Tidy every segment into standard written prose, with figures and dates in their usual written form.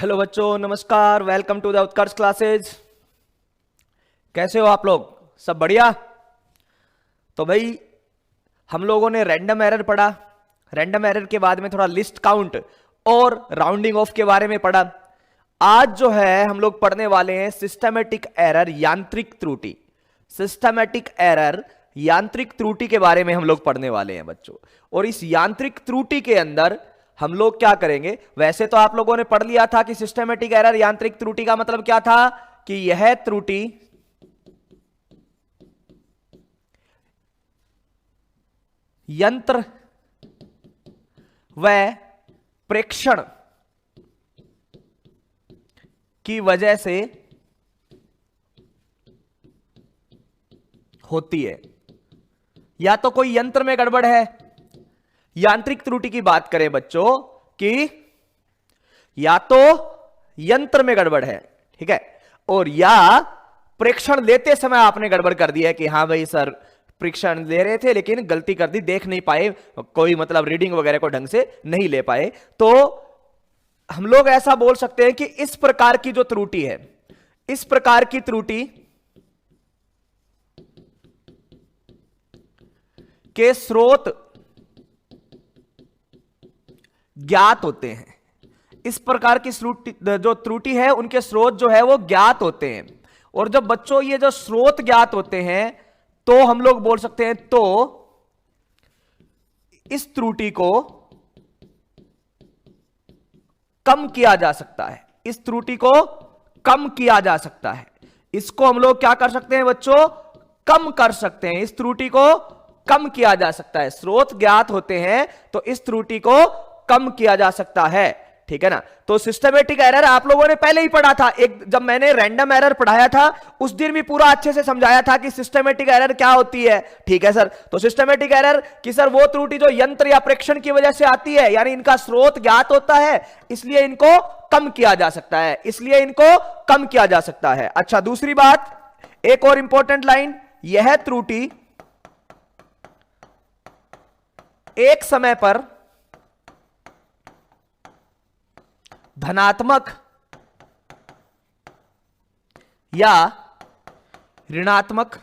Hello बच्चों, नमस्कार। Welcome to the Utkarsh classes. कैसे हो आप लोग? सब बढ़िया? तो भाई हम लोगों ने रैंडम एरर पढ़ा। रैंडम एरर के बाद में थोड़ा लिस्ट काउंट और राउंडिंग ऑफ के बारे में पढ़ा। आज जो है हम लोग पढ़ने वाले हैं सिस्टमैटिक एरर, यांत्रिक त्रुटि। सिस्टमैटिक एरर, यांत्रिक त्रुटि के बारे में हम लोग पढ़ने वाले हैं बच्चों। और इस यांत्रिक त्रुटि के अंदर हम लोग क्या करेंगे? वैसे तो आप लोगों ने पढ़ लिया था कि सिस्टमैटिक एरर, यांत्रिक त्रुटि का मतलब क्या था कि यह त्रुटि यंत्र व प्रेक्षण की वजह से होती है। या तो कोई यंत्र में गड़बड़ है, यांत्रिक त्रुटि की बात करें बच्चों कि या तो यंत्र में गड़बड़ है, ठीक है, और या प्रेक्षण लेते समय आपने गड़बड़ कर दिया है कि हाँ भाई सर प्रेक्षण ले रहे थे लेकिन गलती कर दी, देख नहीं पाए, कोई मतलब रीडिंग वगैरह को ढंग से नहीं ले पाए। तो हम लोग ऐसा बोल सकते हैं कि इस प्रकार की जो त्रुटि है, इस प्रकार की त्रुटि के स्रोत ज्ञात होते हैं। इस प्रकार की जो त्रुटि है उनके स्रोत जो है वो ज्ञात होते हैं। और जब बच्चों ये जो स्रोत ज्ञात होते हैं तो हम लोग बोल सकते हैं तो इस त्रुटि को कम किया जा सकता है। इस त्रुटि को कम किया जा सकता है। इसको हम लोग क्या कर सकते हैं बच्चों? कम कर सकते हैं। इस त्रुटि को कम किया जा सकता है। स्रोत ज्ञात होते हैं तो इस त्रुटि को कम किया जा सकता है, ठीक है ना। तो सिस्टमैटिक एरर आप लोगों ने पहले ही पढ़ा था। जब मैंने रैंडम एरर पढ़ाया था उस दिन भी पूरा अच्छे से समझाया था कि सिस्टमैटिक एरर क्या होती है, ठीक है सर। तो सिस्टमैटिक एरर कि सर वो त्रुटि जो यंत्र या प्रेक्षण की वजह से आती है, यानी इनका स्रोत ज्ञात होता है इसलिए इनको कम किया जा सकता है, इसलिए इनको कम किया जा सकता है। अच्छा, दूसरी बात, एक और इंपॉर्टेंट लाइन, यह त्रुटि एक समय पर धनात्मक या ऋणात्मक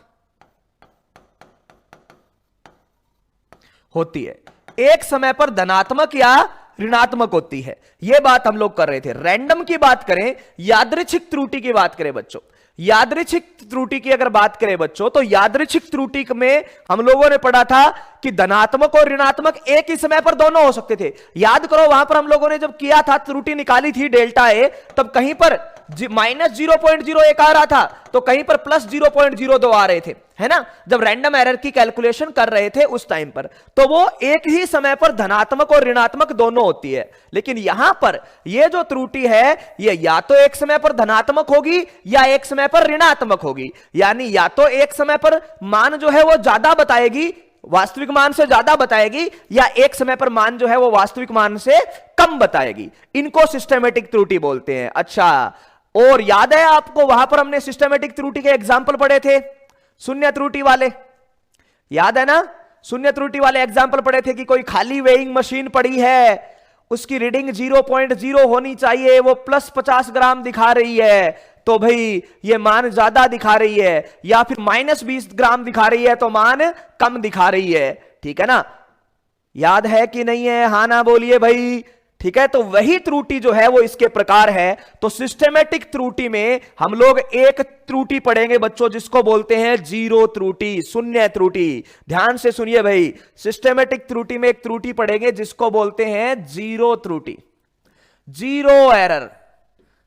होती है। एक समय पर धनात्मक या ऋणात्मक होती है, यह बात हम लोग कर रहे थे। रैंडम की बात करें, यादृच्छिक त्रुटि की बात करें बच्चों, यादृच्छिक त्रुटि की अगर बात करें बच्चों तो यादृच्छिक त्रुटि में हम लोगों ने पढ़ा था कि धनात्मक और ऋणात्मक एक ही समय पर दोनों हो सकते थे। याद करो वहां पर हम लोगों ने जब किया था, त्रुटि निकाली थी डेल्टा ए, तब कहीं पर -0.01 आ रहा था तो कहीं पर +0.02 आ रहे थे, है ना। जब रैंडम एरर की कैलकुलेशन कर रहे थे उस टाइम पर, तो वो एक ही समय पर धनात्मक और ऋणात्मक दोनों होती है। लेकिन यहां पर ये जो त्रुटि है ये या तो एक समय पर धनात्मक होगी या एक समय पर ऋणात्मक होगी। यानी या तो एक समय पर मान जो है वो ज्यादा बताएगी, वास्तविक मान से ज्यादा बताएगी, या एक समय पर मान जो है वो वास्तविक मान से कम बताएगी। इनको सिस्टमैटिक त्रुटि बोलते हैं। अच्छा, और याद है आपको वहां पर हमने सिस्टमैटिक त्रुटि के एग्जाम्पल पढ़े थे, शून्य त्रुटि वाले, याद है ना। शून्य त्रुटि वाले एग्जाम्पल पढ़े थे कि कोई खाली वेइंग मशीन पड़ी है, उसकी रीडिंग 0.0 होनी चाहिए, वो +50 ग्राम दिखा रही है तो भाई ये मान ज्यादा दिखा रही है, या फिर -20 ग्राम दिखा रही है तो मान कम दिखा रही है, ठीक है ना। याद है कि नहीं है? हाँ ना बोलिए भाई, ठीक है। तो वही त्रुटि जो है वो इसके प्रकार है। तो सिस्टमैटिक त्रुटि में हम लोग एक त्रुटि पढ़ेंगे बच्चों जिसको बोलते हैं जीरो त्रुटि, शून्य त्रुटि। ध्यान से सुनिए भाई, सिस्टमैटिक त्रुटि में एक त्रुटि पढ़ेंगे जिसको बोलते हैं जीरो त्रुटि, जीरो एरर।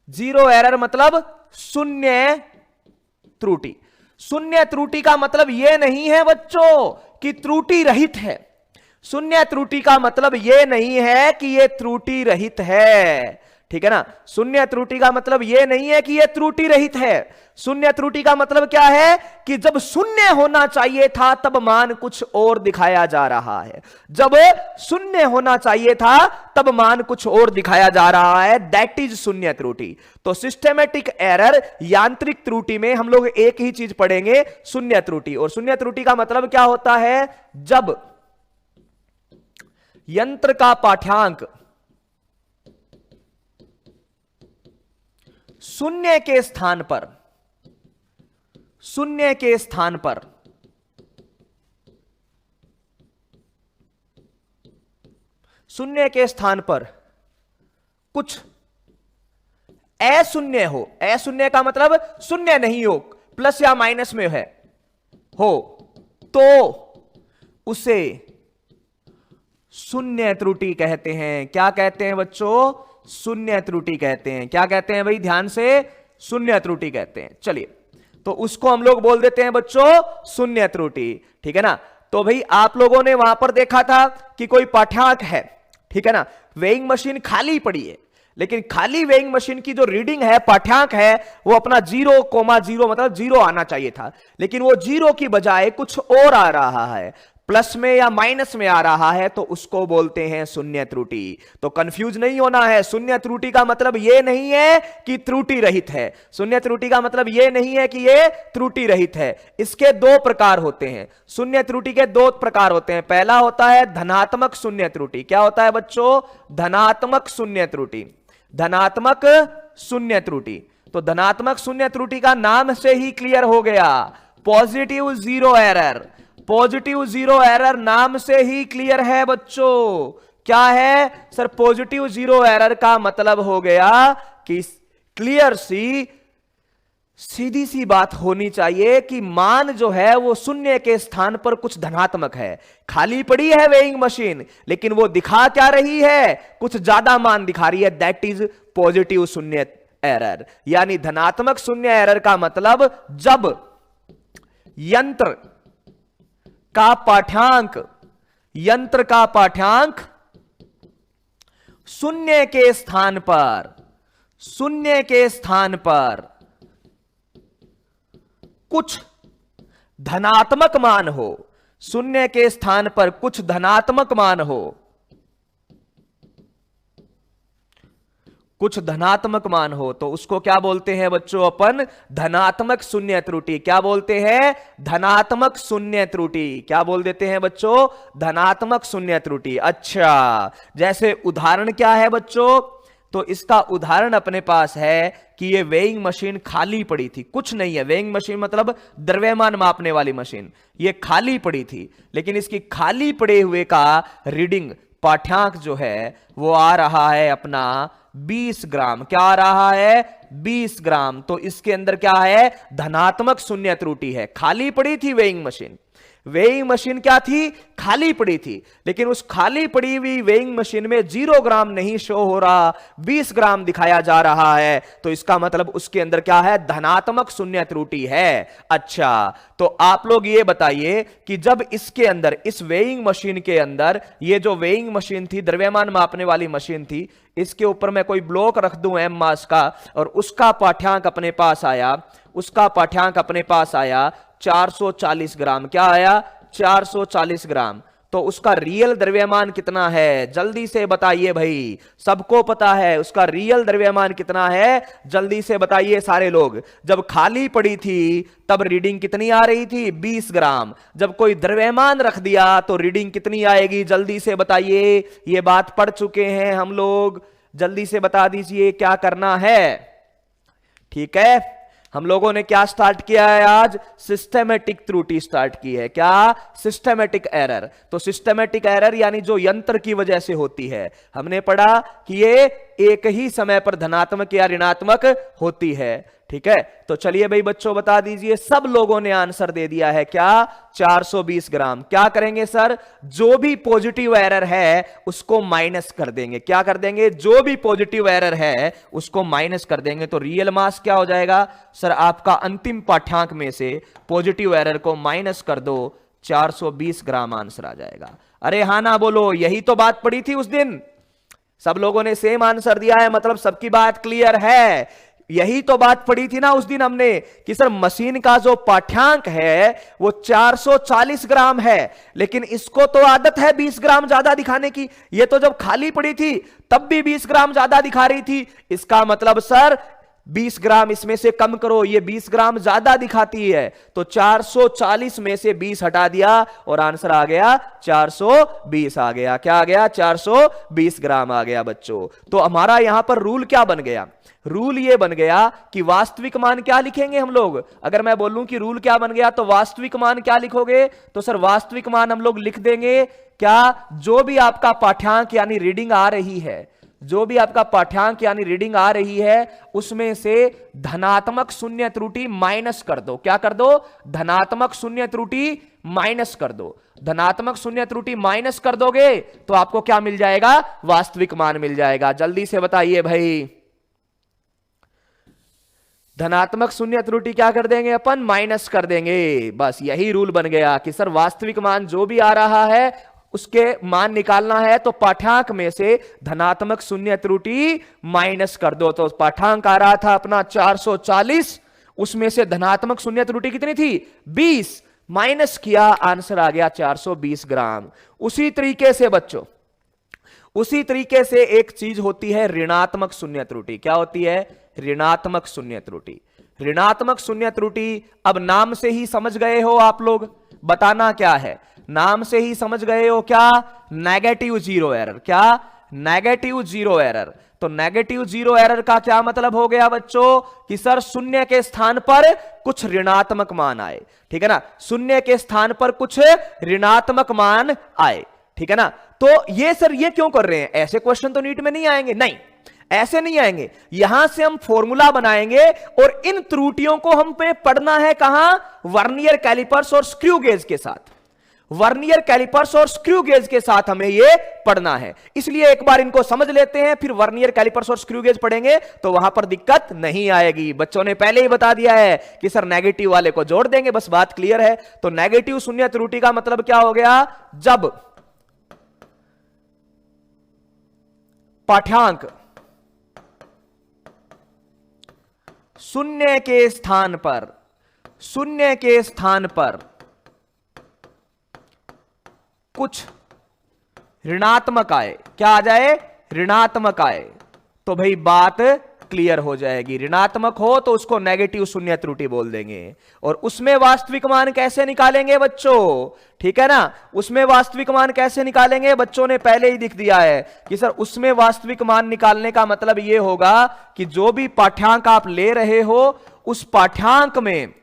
जीरो एरर मतलब शून्य त्रुटि। शून्य त्रुटि का मतलब यह नहीं है बच्चों कि त्रुटि रहित है। शून्य त्रुटि का मतलब यह नहीं है कि यह त्रुटि रहित है, ठीक है ना। शून्य त्रुटि का मतलब यह नहीं है कि यह त्रुटि रहित है। शून्य त्रुटि का मतलब क्या है कि जब शून्य होना चाहिए था तब मान कुछ और दिखाया जा रहा है। जब शून्य होना चाहिए था तब मान कुछ और दिखाया जा रहा है, दैट इज शून्य त्रुटि। तो सिस्टमैटिक एरर, यांत्रिक त्रुटि में हम लोग एक ही चीज पढ़ेंगे, शून्य त्रुटि। और शून्य त्रुटि का मतलब क्या होता है? जब यंत्र का पाठ्यांक शून्य के स्थान पर, शून्य के स्थान पर शून्य के स्थान पर कुछ अशून्य हो, अशून्य का मतलब शून्य नहीं हो, प्लस या माइनस में है हो, तो उसे शून्य त्रुटि कहते हैं। क्या कहते हैं बच्चों? शून्य त्रुटि कहते हैं। क्या कहते हैं भाई? ध्यान से, शून्य त्रुटि कहते हैं। चलिए, तो उसको हम लोग बोल देते हैं बच्चों शून्य त्रुटि, ठीक है ना। तो भाई आप लोगों ने वहां पर देखा था कि कोई पाठ्यांक है, ठीक है ना, वेइंग मशीन खाली पड़ी है, लेकिन खाली वेइंग मशीन की जो रीडिंग है, पाठ्यांक है, वो अपना 0,0 मतलब 0 आना चाहिए था, लेकिन वो 0 की बजाय कुछ और आ रहा है, प्लस में या माइनस में आ रहा है, तो उसको बोलते हैं शून्य त्रुटि। तो कंफ्यूज नहीं होना है, शून्य त्रुटि का मतलब ये नहीं है कि त्रुटि रहित है, शून्य त्रुटि का मतलब ये नहीं है कि ये त्रुटि रहित है। इसके दो प्रकार होते हैं, शून्य त्रुटि के दो प्रकार होते हैं। पहला होता है धनात्मक शून्य त्रुटि। क्या होता है बच्चों? धनात्मक शून्य त्रुटि, धनात्मक शून्य त्रुटि। तो धनात्मक शून्य त्रुटि का नाम से ही क्लियर हो गया, positive zero error, positive zero error नाम से ही क्लियर है बच्चों। क्या है सर? पॉजिटिव जीरो एरर का मतलब हो गया कि क्लियर सी सीधी सी बात होनी चाहिए कि मान जो है वो शून्य के स्थान पर कुछ धनात्मक है। खाली पड़ी है वेइंग मशीन, लेकिन वो दिखा क्या रही है? कुछ ज्यादा मान दिखा रही है, दैट इज पॉजिटिव शून्य एरर। यानी धनात्मक शून्य एरर का मतलब जब यंत्र का पाठ्यांक, यंत्र का पाठ्यांक शून्य के स्थान पर, शून्य के स्थान पर कुछ धनात्मक मान हो, शून्य के स्थान पर कुछ धनात्मक मान हो, कुछ धनात्मक मान हो, तो उसको क्या बोलते हैं बच्चों? अपन धनात्मक शून्य त्रुटि। क्या बोलते हैं? धनात्मक शून्य त्रुटि। क्या बोल देते हैं बच्चों? धनात्मक शून्य त्रुटि। अच्छा, जैसे उदाहरण क्या है बच्चों? तो इसका उदाहरण अपने पास है कि ये वेइंग मशीन खाली पड़ी थी, कुछ नहीं है। वेइंग मशीन मतलब द्रव्यमान मापने वाली मशीन, ये खाली पड़ी थी, लेकिन इसकी खाली पड़े हुए का रीडिंग, पाठ्यांक जो है वो आ रहा है अपना 20 ग्राम। क्या आ रहा है? 20 ग्राम। तो इसके अंदर क्या है? धनात्मक शून्य त्रुटि है। खाली पड़ी थी वेइंग मशीन, वेइंग मशीन क्या थी? खाली पड़ी थी, लेकिन उस खाली पड़ी हुई वेइंग मशीन में 0 ग्राम नहीं शो हो रहा, 20 ग्राम दिखाया जा रहा है। तो इसका मतलब उसके अंदर क्या है? धनात्मक शून्य त्रुटि है। अच्छा, तो आप लोग ये बताइए कि जब इसके अंदर, इस वेइंग मशीन के अंदर, ये जो वेइंग मशीन थी, द्रव्यमान मापने वाली मशीन थी, इसके ऊपर मैं कोई ब्लॉक रख दूं एम मास का, और उसका पाठ्यांक अपने पास आया, उसका पाठ्यांक अपने पास आया 440 ग्राम। क्या आया? 440 ग्राम। तो उसका रियल द्रव्यमान कितना है? जल्दी से बताइए भाई, सबको पता है उसका रियल द्रव्यमान कितना है, जल्दी से बताइए सारे लोग। जब खाली पड़ी थी तब रीडिंग कितनी आ रही थी? 20 ग्राम। जब कोई द्रव्यमान रख दिया तो रीडिंग कितनी आएगी? जल्दी से बताइए, ये बात पढ़ चुके हैं हम लोग, जल्दी से बता दीजिए क्या करना है। ठीक है, हम लोगों ने क्या स्टार्ट किया है आज? सिस्टेमेटिक त्रुटि स्टार्ट की है। क्या? Systematic error. तो सिस्टेमेटिक एरर यानी जो यंत्र की वजह से होती है, हमने पढ़ा कि ये एक ही समय पर धनात्मक या ऋणात्मक होती है। ठीक है, तो चलिए भाई बच्चों बता दीजिए, सब लोगों ने आंसर दे दिया है। क्या? 420 ग्राम। क्या करेंगे सर? जो भी पॉजिटिव एरर है उसको माइनस कर देंगे। क्या कर देंगे? जो भी पॉजिटिव एरर है उसको माइनस कर देंगे। तो रियल मास क्या हो जाएगा सर? आपका अंतिम पाठ्यांक में से पॉजिटिव एरर को माइनस कर दो, 420 ग्राम आंसर आ जाएगा। अरे हाँ ना बोलो, यही तो बात पड़ी थी उस दिन। सब लोगों ने सेम आंसर दिया है, मतलब सबकी बात क्लियर है। यही तो बात पड़ी थी ना उस दिन हमने कि सर मशीन का जो पाठ्यांक है वो 440 ग्राम है, लेकिन इसको तो आदत है 20 ग्राम ज्यादा दिखाने की। ये तो जब खाली पड़ी थी तब भी 20 ग्राम ज्यादा दिखा रही थी। इसका मतलब सर 20 ग्राम इसमें से कम करो, ये 20 ग्राम ज्यादा दिखाती है, तो 440 में से 20 हटा दिया और आंसर आ गया 420 आ गया। क्या आ गया? 420 ग्राम आ गया बच्चों। तो हमारा यहां पर रूल क्या बन गया? रूल ये बन गया कि वास्तविक मान क्या लिखेंगे हम लोग? अगर मैं बोलूं कि रूल क्या बन गया तो वास्तविक मान क्या लिखोगे? तो सर वास्तविक मान हम लोग लिख देंगे क्या, जो भी आपका पाठ्यांक यानी रीडिंग आ रही है, जो भी आपका पाठ्यांक यानी रीडिंग आ रही है उसमें से धनात्मक शून्य त्रुटि माइनस कर दो। क्या कर दो? धनात्मक शून्य त्रुटि माइनस कर दो। धनात्मक शून्य त्रुटि माइनस कर दोगे तो आपको क्या मिल जाएगा? वास्तविक मान मिल जाएगा। जल्दी से बताइए भाई, धनात्मक शून्य त्रुटि क्या कर देंगे अपन? माइनस कर देंगे। बस यही रूल बन गया कि सर वास्तविक मान जो भी आ रहा है उसके मान निकालना है तो पाठ्यांक में से धनात्मक शून्य त्रुटि माइनस कर दो। तो पाठ्यांक आ रहा था अपना 440, उसमें से धनात्मक शून्य त्रुटि कितनी थी? 20, माइनस किया, आंसर आ गया 420 ग्राम। उसी तरीके से बच्चों, उसी तरीके से एक चीज होती है ऋणात्मक शून्य त्रुटि। क्या होती है? ऋणात्मक शून्य त्रुटि। ऋणात्मक शून्य त्रुटि अब नाम से ही समझ गए हो आप लोग, बताना क्या है? नाम से ही समझ गए हो क्या? Negative zero error. क्या? Negative zero error. तो नेगेटिव जीरो एरर का क्या मतलब हो गया बच्चों? कि सर शून्य के स्थान पर कुछ ऋणात्मक मान आए, ठीक है ना, शून्य के स्थान पर कुछ ऋणात्मक मान आए, ठीक है ना। तो ये सर ये क्यों कर रहे हैं? ऐसे क्वेश्चन तो नीट में नहीं आएंगे, नहीं ऐसे नहीं आएंगे। यहां से हम फॉर्मूला बनाएंगे और इन त्रुटियों को हम पे पढ़ना है कहां? वर्नियर कैलिपर्स और स्क्रू गेज के साथ। वर्नियर कैलिपर्स और स्क्रू गेज के साथ हमें ये पढ़ना है, इसलिए एक बार इनको समझ लेते हैं, फिर वर्नियर कैलिपर्स और स्क्रू गेज पढ़ेंगे तो वहां पर दिक्कत नहीं आएगी। बच्चों ने पहले ही बता दिया है कि सर नेगेटिव वाले को जोड़ देंगे, बस बात क्लियर है। तो नेगेटिव शून्य त्रुटि का मतलब क्या हो गया? जब पाठ्यांक शून्य के स्थान पर, शून्य के स्थान पर कुछ ऋणात्मक आए, क्या आ जाए? ऋणात्मक आए, तो भाई बात क्लियर हो जाएगी। ऋणात्मक हो तो उसको नेगेटिव शून्य त्रुटि बोल देंगे। और उसमें वास्तविक मान कैसे निकालेंगे बच्चों? ठीक है ना, उसमें वास्तविक मान कैसे निकालेंगे? बच्चों ने पहले ही दिख दिया है कि सर उसमें वास्तविक मान निकालने का मतलब यह होगा कि जो भी पाठ्यांक आप ले रहे हो उस पाठ्यांक में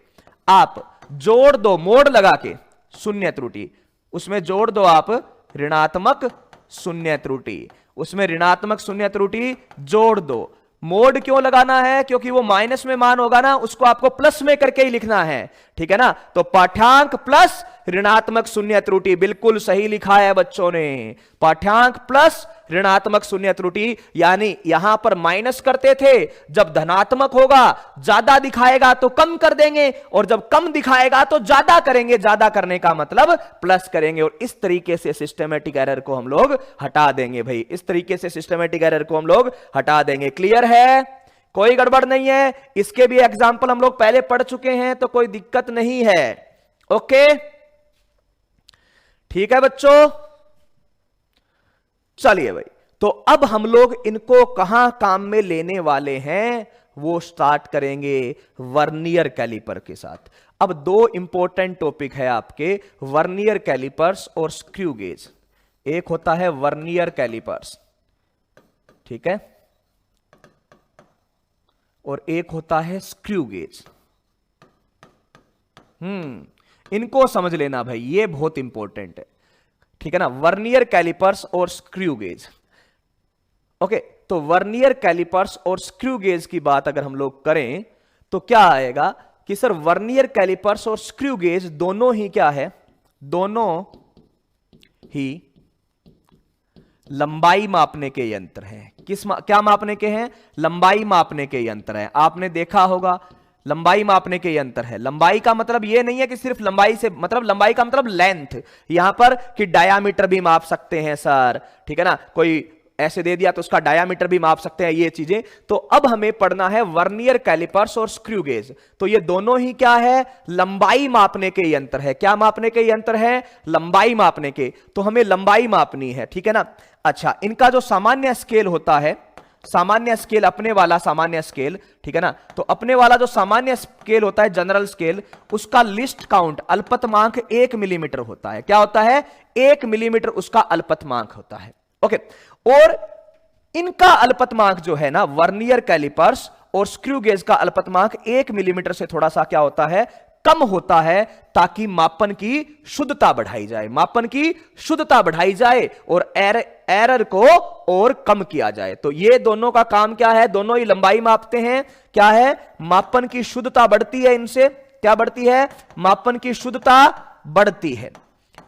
आप जोड़ दो, मोड़ लगा के शून्य त्रुटि, उसमें जोड़ दो आप ऋणात्मक शून्य त्रुटि, उसमें ऋणात्मक शून्य त्रुटि जोड़ दो। मोड क्यों लगाना है? क्योंकि वो माइनस में मान होगा ना, उसको आपको प्लस में करके ही लिखना है, ठीक है ना। तो पाठ्यांक प्लस ऋणात्मक शून्य त्रुटि, बिल्कुल सही लिखा है बच्चों ने। पाठ्यांक प्लस ऋणात्मक शून्य त्रुटि, यानी यहां पर माइनस करते थे, जब धनात्मक होगा ज्यादा दिखाएगा तो कम कर देंगे, और जब कम दिखाएगा तो ज्यादा करेंगे, ज्यादा करने का मतलब प्लस करेंगे। और इस तरीके से सिस्टमैटिक एरर को हम लोग हटा देंगे भाई, इस तरीके से सिस्टमैटिक एरर को हम लोग हटा देंगे। क्लियर है? कोई गड़बड़ नहीं है। इसके भी एग्जाम्पल हम लोग पहले पढ़ चुके हैं तो कोई दिक्कत नहीं है। ओके, ठीक है बच्चों, चलिए भाई। तो अब हम लोग इनको कहां काम में लेने वाले हैं वो स्टार्ट करेंगे वर्नियर कैलिपर के साथ। अब दो इंपॉर्टेंट टॉपिक है आपके, वर्नियर कैलिपर्स और स्क्रू गेज। एक होता है वर्नियर कैलिपर्स, ठीक है, और एक होता है स्क्रू गेज। इनको समझ लेना भाई, ये बहुत इंपॉर्टेंट है, ठीक है ना। वर्नियर कैलिपर्स और स्क्रू गेज। ओके, तो वर्नियर कैलिपर्स और स्क्रू गेज की बात अगर हम लोग करें तो क्या आएगा कि सर वर्नियर कैलिपर्स और स्क्रू गेज दोनों ही क्या है? दोनों ही लंबाई मापने के यंत्र हैं। क्या मापने के हैं? लंबाई मापने के यंत्र हैं। आपने देखा होगा लंबाई मापने के यंत्र है। लंबाई का मतलब यह नहीं है कि सिर्फ लंबाई से, मतलब लंबाई का मतलब लेंथ, यहां पर कि डायामीटर भी माप सकते हैं सर, ठीक है ना। कोई ऐसे दे दिया तो उसका डायामीटर भी माप सकते हैं, ये चीजें। तो अब हमें पढ़ना है वर्नियर कैलिपर्स और स्क्रू गेज। तो ये दोनों ही क्या है? लंबाई मापने के यंत्र है। क्या मापने के यंत्र है? लंबाई मापने के। तो हमें लंबाई मापनी है, ठीक है ना। अच्छा, इनका जो सामान्य स्केल होता है, सामान्य स्केल, अपने वाला सामान्य स्केल, ठीक है ना। तो अपने वाला जो सामान्य स्केल होता है, जनरल स्केल, उसका लिस्ट काउंट अल्पतमांक 1 मिलीमीटर होता है। क्या होता है? 1 मिलीमीटर उसका अल्पतमांक होता है। ओके, और इनका अल्पतमांक जो है ना, वर्नियर कैलिपर्स और स्क्रू गेज का अल्पतमांक 1 मिलीमीटर से थोड़ा सा क्या होता है, कम होता है, ताकि मापन की शुद्धता बढ़ाई जाए, मापन की शुद्धता बढ़ाई जाए और एरर को और कम किया जाए। तो ये दोनों का काम क्या है? दोनों ही लंबाई मापते हैं। क्या है? मापन की शुद्धता बढ़ती है इनसे। क्या बढ़ती है? मापन की शुद्धता बढ़ती है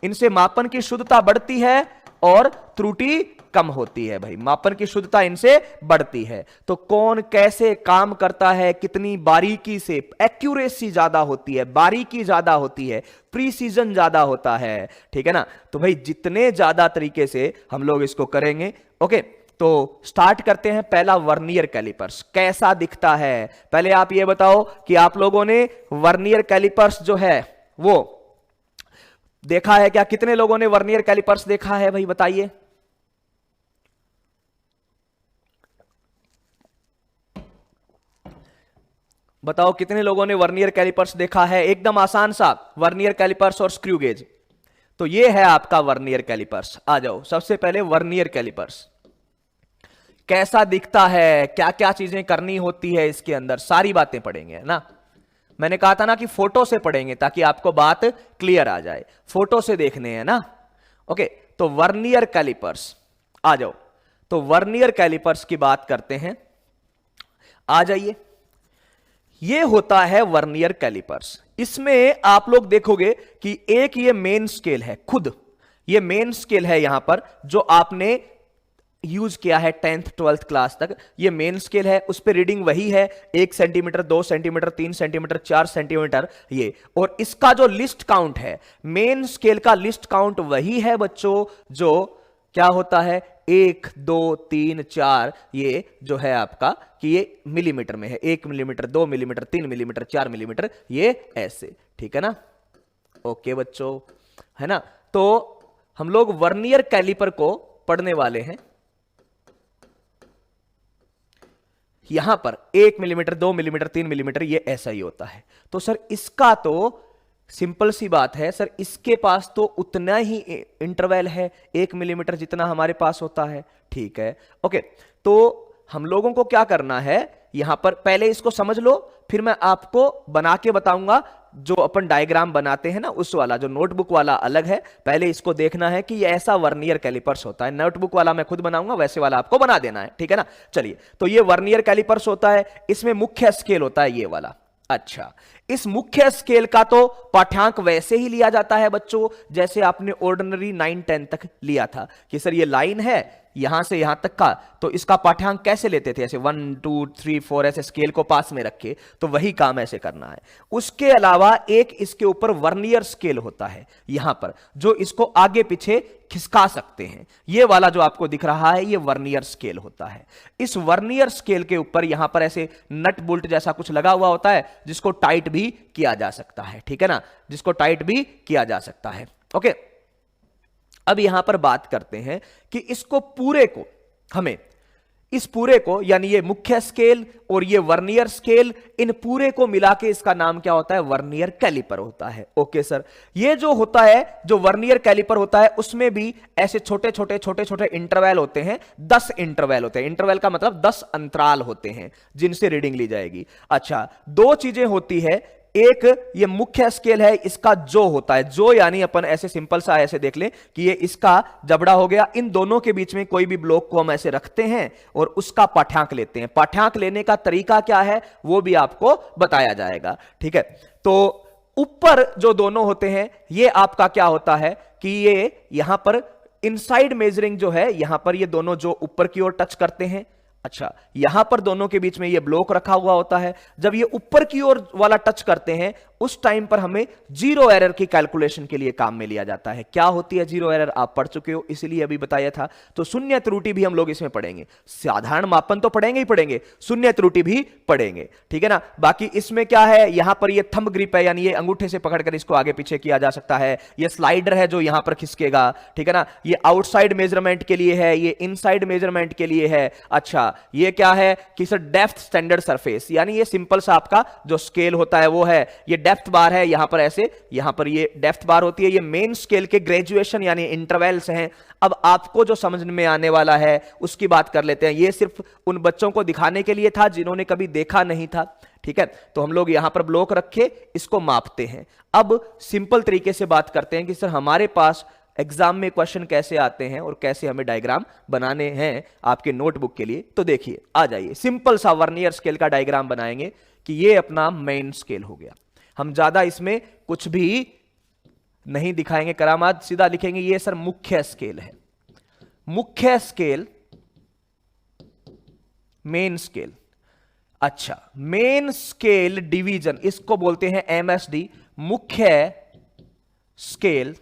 इनसे, मापन की शुद्धता बढ़ती है और त्रुटि कम होती है। भाई, मापन की शुद्धता इनसे बढ़ती है। तो कौन कैसे काम करता है, कितनी बारीकी से, एक्यूरेसी ज्यादा होती है, बारीकी ज्यादा होती है, प्रीसीजन ज्यादा होता है, ठीक है ना। तो भाई जितने ज्यादा तरीके से हम लोग इसको करेंगे। ओके, तो स्टार्ट करते हैं। पहला, वर्नियर कैलिपर्स कैसा दिखता है। पहले आप ये बताओ कि आप लोगों ने वर्नियर कैलिपर्स जो है वो देखा है क्या? कितने लोगों ने वर्नियर कैलिपर्स देखा है? भाई बताइए। बताओ कितने लोगों ने वर्नियर कैलिपर्स देखा है? एकदम आसान सा, वर्नियर कैलिपर्स और स्क्रू गेज। तो ये है आपका वर्नियर कैलिपर्स। आ जाओ, सबसे पहले वर्नियर कैलिपर्स कैसा दिखता है, क्या क्या चीजें करनी होती है इसके अंदर, सारी बातें पढ़ेंगे, है ना। मैंने कहा था ना कि फोटो से पढ़ेंगे ताकि आपको बात क्लियर आ जाए, फोटो से देखने हैं ना। ओके, तो वर्नियर कैलिपर्स, आ जाओ। तो वर्नियर कैलिपर्स की बात करते हैं, आ जाइए। ये होता है वर्नियर कैलिपर्स। इसमें आप लोग देखोगे कि एक ये मेन स्केल है, खुद ये मेन स्केल है यहां पर, जो आपने यूज किया है 10th 12th क्लास तक। ये मेन स्केल है, उस पर रीडिंग वही है, 1 सेंटीमीटर, 2 सेंटीमीटर, 3 सेंटीमीटर, 4 सेंटीमीटर ये। और इसका जो लिस्ट काउंट है, मेन स्केल का लिस्ट काउंट वही है बच्चों, जो क्या होता है, 1 2 3 4, ये जो है आपका कि ये मिलीमीटर में है, 1 मिलीमीटर, 2 मिलीमीटर, 3 मिलीमीटर, 4 मिलीमीटर, ये ऐसे, ठीक है ना। ओके बच्चों, है ना। तो हम लोग वर्नियर कैलिपर को पढ़ने वाले हैं। यहां पर 1 मिलीमीटर, 2 मिलीमीटर, 3 मिलीमीटर, ये ऐसा ही होता है। तो सर इसका तो सिंपल सी बात है सर, इसके पास तो उतना ही इंटरवल है, 1 मिलीमीटर जितना हमारे पास होता है, ठीक है। ओके, तो हम लोगों को क्या करना है, यहां पर पहले इसको समझ लो, फिर मैं आपको बना के बताऊंगा। जो अपन डायग्राम बनाते हैं ना, उस वाला, जो नोटबुक वाला अलग है, पहले इसको देखना है कि ये ऐसा वर्नियर कैलिपर्स होता है। नोटबुक वाला मैं खुद बनाऊंगा, वैसे वाला आपको बना देना है, ठीक है ना। चलिए, तो ये वर्नियर कैलिपर्स होता है, इसमें मुख्य स्केल होता है ये वाला। अच्छा, इस मुख्य स्केल का तो पाठ्यांक वैसे ही लिया जाता है बच्चों, जैसे आपने ऑर्डिनरी 9 10 तक लिया था कि सर ये लाइन है यहां से यहां तक का, तो इसका पाठ्यांक कैसे लेते थे, ऐसे 1 2 3 4 ऐसे स्केल को पास में रखे, तो वही काम ऐसे करना है। उसके अलावा एक इसके ऊपर वर्नियर स्केल होता है यहां पर, जो इसको आगे पीछे खिसका सकते हैं। ये वाला जो आपको दिख रहा है, ये वर्नियर स्केल होता है। इस वर्नियर स्केल के ऊपर यहां पर ऐसे नट बोल्ट जैसा कुछ लगा हुआ होता है, जिसको टाइट भी किया जा सकता है, ठीक है ना, जिसको टाइट भी किया जा सकता है। ओके, अब यहां पर बात करते हैं कि इसको पूरे को, हमें इस पूरे को, यानी ये मुख्य स्केल और ये वर्नियर स्केल, इन पूरे को मिला के इसका नाम क्या होता है, वर्नियर कैलिपर होता है। ओके सर, ये जो होता है, जो वर्नियर कैलिपर होता है, उसमें भी ऐसे छोटे छोटे इंटरवल होते हैं, 10 इंटरवल होते हैं। इंटरवल का मतलब 10 अंतराल होते हैं जिनसे रीडिंग ली जाएगी। अच्छा, 2 चीजें होती है, एक ये मुख्य स्केल है, इसका जो होता है, जो यानी अपन ऐसे सिंपल सा ऐसे देख लें कि ये इसका जबड़ा हो गया, इन दोनों के बीच में कोई भी ब्लॉक को हम ऐसे रखते हैं और उसका पाठ्यांक लेते हैं। पाठ्यांक लेने का तरीका क्या है वो भी आपको बताया जाएगा, ठीक है। तो ऊपर जो दोनों होते हैं, ये आपका क्या होता है कि ये यहां पर इनसाइड मेजरिंग जो है, यहां पर ये दोनों जो ऊपर की ओर टच करते हैं। अच्छा, यहां पर दोनों के बीच में ये ब्लॉक रखा हुआ होता है। जब ये ऊपर की ओर वाला टच करते हैं, उस टाइम पर हमें जीरो एरर की कैलकुलेशन के लिए काम में लिया जाता है। क्या होती है जीरो एरर, आप पढ़ चुके हो, इसलिए अभी बताया था। तो शून्य त्रुटि भी हम लोग इसमें पढ़ेंगे, साधारण मापन तो पढ़ेंगे ही पढ़ेंगे, शून्य त्रुटि भी पढ़ेंगे, ठीक है ना। बाकी इसमें क्या है, यहां पर ये थंब ग्रिप है, यानी ये अंगूठे से पकड़कर इसको आगे पीछे किया जा सकता है। ये स्लाइडर है जो यहां पर खिसकेगा, ठीक है ना। ये आउटसाइड मेजरमेंट के लिए है, ये इनसाइड मेजरमेंट के लिए है। अच्छा, ये क्या है कि सर डेप्थ स्टैंडर्ड सरफेस, यानी ये सिंपल सा आपका जो स्केल होता है वो है, ये डेप्थ बार है, यहां पर ऐसे, यहां पर ये डेप्थ बार होती है। ये मेन स्केल के ग्रेजुएशन यानी इंटरवल्स हैं। अब आपको जो समझ में आने वाला है उसकी बात कर लेते हैं। ये सिर्फ उन बच्चों को दिखाने के लिए था जिन्होंने कभी देखा नहीं था, ठीक है। तो हम लोग यहां पर ब्लॉक रखे, इसको मापते हैं। अब सिंपल तरीके से बात करते हैं कि सर हमारे पास एग्जाम में क्वेश्चन कैसे आते हैं और कैसे हमें डायग्राम बनाने हैं आपके नोटबुक के लिए। तो देखिए, आ जाइए, सिंपल सा वर्नियर स्केल का डायग्राम बनाएंगे कि ये अपना मेन स्केल हो गया। हम ज्यादा इसमें कुछ भी नहीं दिखाएंगे करामात, सीधा लिखेंगे ये सर मुख्य स्केल है। मुख्य स्केल, मेन स्केल। अच्छा, मेन स्केल डिवीजन, इसको बोलते हैं एमएसडी, मुख्य स्केल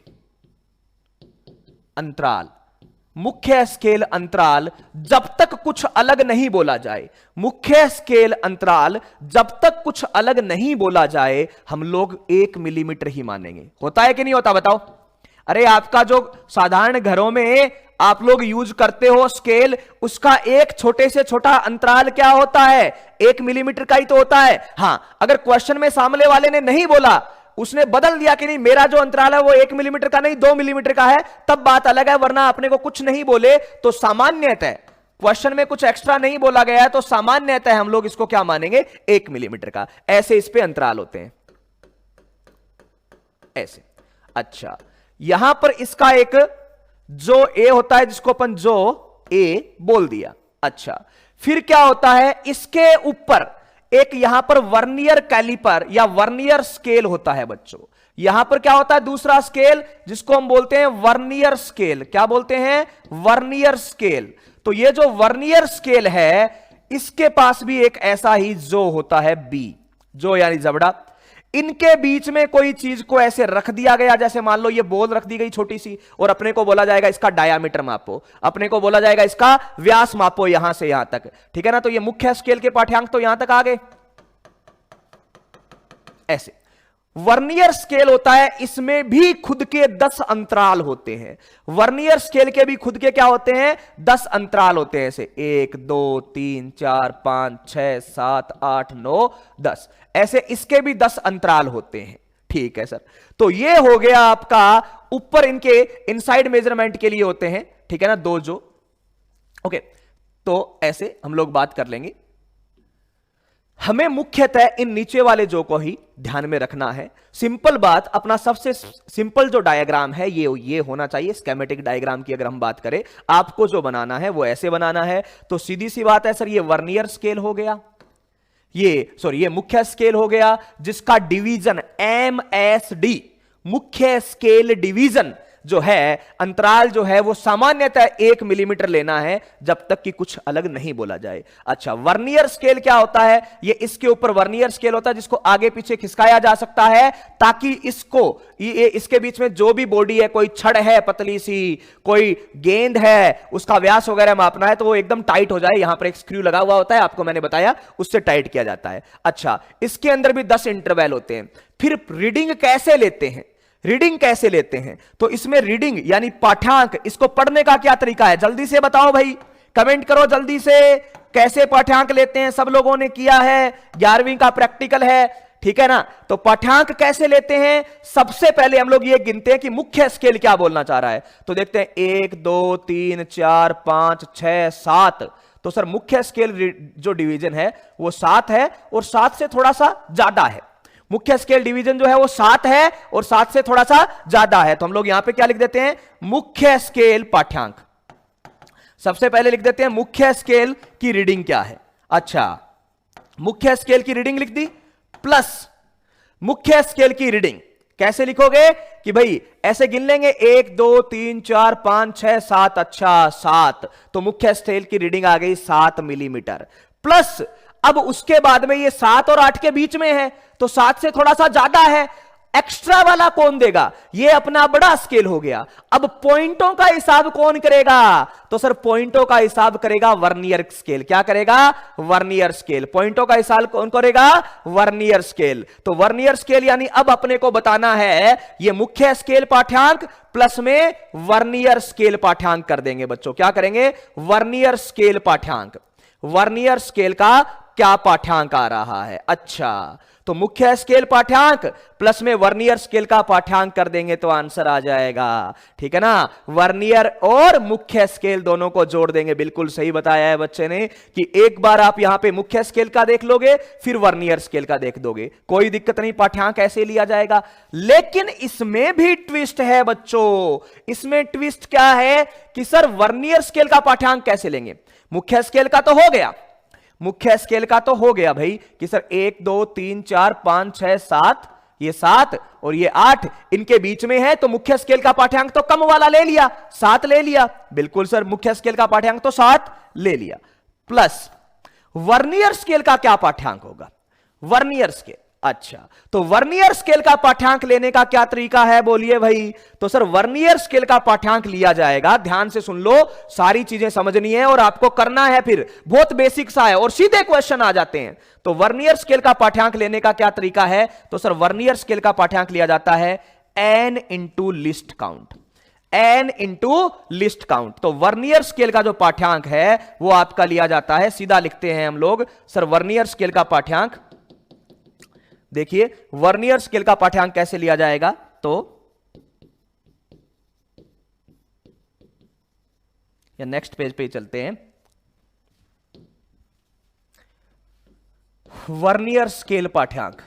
अंतराल। मुख्य स्केल अंतराल जब तक कुछ अलग नहीं बोला जाए, मुख्य स्केल अंतराल जब तक कुछ अलग नहीं बोला जाए, हम लोग 1 मिलीमीटर ही मानेंगे। होता है कि नहीं होता, बताओ। अरे आपका जो साधारण घरों में आप लोग यूज करते हो स्केल, उसका एक छोटे से छोटा अंतराल क्या होता है, 1 मिलीमीटर का ही तो होता है। हां, अगर क्वेश्चन में सामने वाले ने नहीं बोला, उसने बदल दिया कि नहीं मेरा जो अंतराल है वो 1 मिलीमीटर का नहीं 2 मिलीमीटर का है, तब बात अलग है। वरना अपने को कुछ नहीं बोले तो सामान्यतः, क्वेश्चन में कुछ एक्स्ट्रा नहीं बोला गया है तो सामान्यतः हम लोग इसको क्या मानेंगे, 1 मिलीमीटर का। ऐसे इस पे अंतराल होते हैं, ऐसे। अच्छा, यहां पर इसका एक जो ए होता है, जिसको अपन जो ए बोल दिया। अच्छा, फिर क्या होता है, इसके ऊपर एक यहां पर वर्नियर कैलिपर या वर्नियर स्केल होता है बच्चों। यहां पर क्या होता है, दूसरा स्केल, जिसको हम बोलते हैं वर्नियर स्केल। क्या बोलते हैं, वर्नियर स्केल। तो ये जो वर्नियर स्केल है, इसके पास भी एक ऐसा ही जो होता है बी, जो यानी जबड़ा। इनके बीच में कोई चीज को ऐसे रख दिया गया, जैसे मान लो ये बॉल रख दी गई छोटी सी, और अपने को बोला जाएगा इसका डायामीटर मापो, अपने को बोला जाएगा इसका व्यास मापो यहां से यहां तक, ठीक है ना। तो ये मुख्य स्केल के पाठ्यांक तो यहां तक आ गए, ऐसे। वर्नियर स्केल होता है, इसमें भी खुद के 10 अंतराल होते हैं। वर्नियर स्केल के भी खुद के क्या होते हैं, 10 अंतराल होते हैं, ऐसे 1 2 3 4 5 6 7 8 9 10, ऐसे इसके भी 10 अंतराल होते हैं, ठीक है सर। तो ये हो गया आपका ऊपर, इनके इनसाइड मेजरमेंट के लिए होते हैं, ठीक है ना, 2 जो। ओके, तो ऐसे हम लोग बात कर लेंगे। हमें मुख्यतः इन नीचे वाले जो को ही ध्यान में रखना है। सिंपल बात, अपना सबसे सिंपल जो डायग्राम है ये होना चाहिए। स्कीमेटिक डायग्राम की अगर हम बात करें, आपको जो बनाना है वो ऐसे बनाना है। तो सीधी सी बात है सर, ये वर्नियर स्केल हो गया, ये मुख्य स्केल हो गया, जिसका डिवीजन MSD, मुख्य स्केल डिवीजन जो है, अंतराल जो है वो सामान्यतः 1 मिलीमीटर लेना है, जब तक कि कुछ अलग नहीं बोला जाए। अच्छा, वर्नियर स्केल क्या होता है, ये इसके ऊपर वर्नियर स्केल होता है, जिसको आगे पीछे खिसकाया जा सकता है, ताकि इसको इसके बीच में जो भी बॉडी है, कोई छड़ है पतली सी, कोई गेंद है, उसका व्यास वगैरह मापना है, तो वो एकदम टाइट हो जाए। यहां पर एक स्क्रू लगा हुआ होता है, आपको मैंने बताया, उससे टाइट किया जाता है। अच्छा, इसके अंदर भी 10 इंटरवल होते हैं। फिर रीडिंग कैसे लेते हैं, रीडिंग कैसे लेते हैं, तो इसमें रीडिंग यानी पाठ्यांक, इसको पढ़ने का क्या तरीका है, जल्दी से बताओ भाई, कमेंट करो जल्दी से। कैसे पाठ्यांक लेते हैं, सब लोगों ने किया है, 11वीं का प्रैक्टिकल है, ठीक है ना। तो पाठ्यांक कैसे लेते हैं, सबसे पहले हम लोग ये गिनते हैं कि मुख्य स्केल क्या बोलना चाह रहा है। तो देखते हैं 1 2 3 4 5 6 7। तो सर मुख्य स्केल जो डिवीजन है वो 7 है, और 7 से थोड़ा सा ज्यादा है। मुख्य स्केल डिवीजन जो है वो 7 है और 7 से थोड़ा सा ज्यादा है। तो हम लोग यहां पे क्या लिख देते हैं, मुख्य स्केल पाठ्यांक। सबसे पहले लिख देते हैं मुख्य स्केल की रीडिंग क्या है। अच्छा, मुख्य स्केल की रीडिंग लिख दी, प्लस मुख्य स्केल की रीडिंग कैसे लिखोगे कि भाई ऐसे गिन लेंगे 1 2 3 4 5 6 7। अच्छा 7, तो मुख्य स्केल की रीडिंग आ गई 7 मिलीमीटर, प्लस अब उसके बाद में ये 7 और 8 के बीच में है, तो 7 से थोड़ा सा ज्यादा है, एक्स्ट्रा वाला कौन देगा? ये अपना बड़ा स्केल हो गया। अब पॉइंटों का हिसाब कौन करेगा? तो सर पॉइंटों का हिसाब करेगा वर्नियर स्केल। क्या करेगा? Vernier scale. पॉइंटों का हिसाब कौन करेगा? Vernier scale. तो वर्नियर स्केल यानी अब अपने को बताना है ये मुख्य स्केल पाठ्यांक प्लस में वर्नियर स्केल पाठ्यांक कर देंगे बच्चों। क्या करेंगे? वर्नियर स्केल पाठ्यांक। वर्नियर स्केल का क्या पाठ्यांक आ रहा है? अच्छा, तो मुख्य स्केल पाठ्यांक प्लस में वर्नियर स्केल का पाठ्यांक कर देंगे तो आंसर आ जाएगा। ठीक है ना? वर्नियर और मुख्य स्केल दोनों को जोड़ देंगे। बिल्कुल सही बताया है बच्चे ने कि एक बार आप यहां पे मुख्य स्केल का देख लोगे, फिर वर्नियर स्केल का देख दोगे, कोई दिक्कत नहीं, पाठ्यांक ऐसे लिया जाएगा। लेकिन इसमें भी ट्विस्ट है बच्चों। इसमें ट्विस्ट क्या है कि सर वर्नियर स्केल का पाठ्यांक कैसे लेंगे? मुख्य स्केल का तो हो गया, मुख्य स्केल का तो हो गया भाई कि सर 1 2 3 4 5 6 7, ये 7 और ये 8 इनके बीच में है, तो मुख्य स्केल का पाठ्यांक तो कम वाला ले लिया, 7 ले लिया। बिल्कुल सर, मुख्य स्केल का पाठ्यांक तो 7 ले लिया। प्लस वर्नियर स्केल का क्या पाठ्यांक होगा? Vernier scale. अच्छा, तो वर्नियर स्केल का पाठ्यांक लेने का क्या तरीका है बोलिए भाई? तो सर वर्नियर स्केल का पाठ्यांक लिया जाएगा, ध्यान से सुन लो, सारी चीजें समझनी है और आपको करना है, फिर बहुत बेसिक सा है और सीधे क्वेश्चन आ जाते हैं। तो वर्नियर स्केल का पाठ्यांक लेने का क्या तरीका है? तो सर वर्नियर स्केल का पाठ्यांक लिया जाता है n into least count. n into least count. तो वर्नियर स्केल का जो पाठ्यांक है वो आपका लिया जाता है, सीधा लिखते हैं हम लोग सर वर्नियर स्केल का पाठ्यांक। देखिए वर्नियर स्केल का पाठ्यांक कैसे लिया जाएगा? तो या नेक्स्ट पेज पे चलते हैं। वर्नियर स्केल पाठ्यांक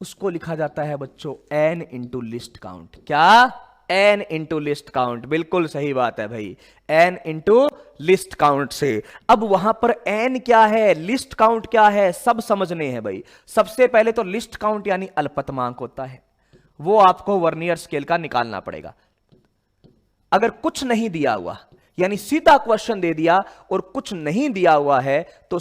उसको लिखा जाता है बच्चों n इंटू लिस्ट काउंट। क्या? n into least count. बिल्कुल सही बात है भाई, n इंटू लिस्ट काउंट से। अब वहां पर n क्या है, लिस्ट काउंट क्या है, सब समझने हैं भाई। सबसे पहले तो लिस्ट काउंट यानी अल्पतमांक होता है, वो आपको वर्नियर स्केल का निकालना पड़ेगा। अगर कुछ नहीं दिया हुआ यानी सीधा क्वेश्चन दे दिया और कुछ नहीं दिया हुआ है तो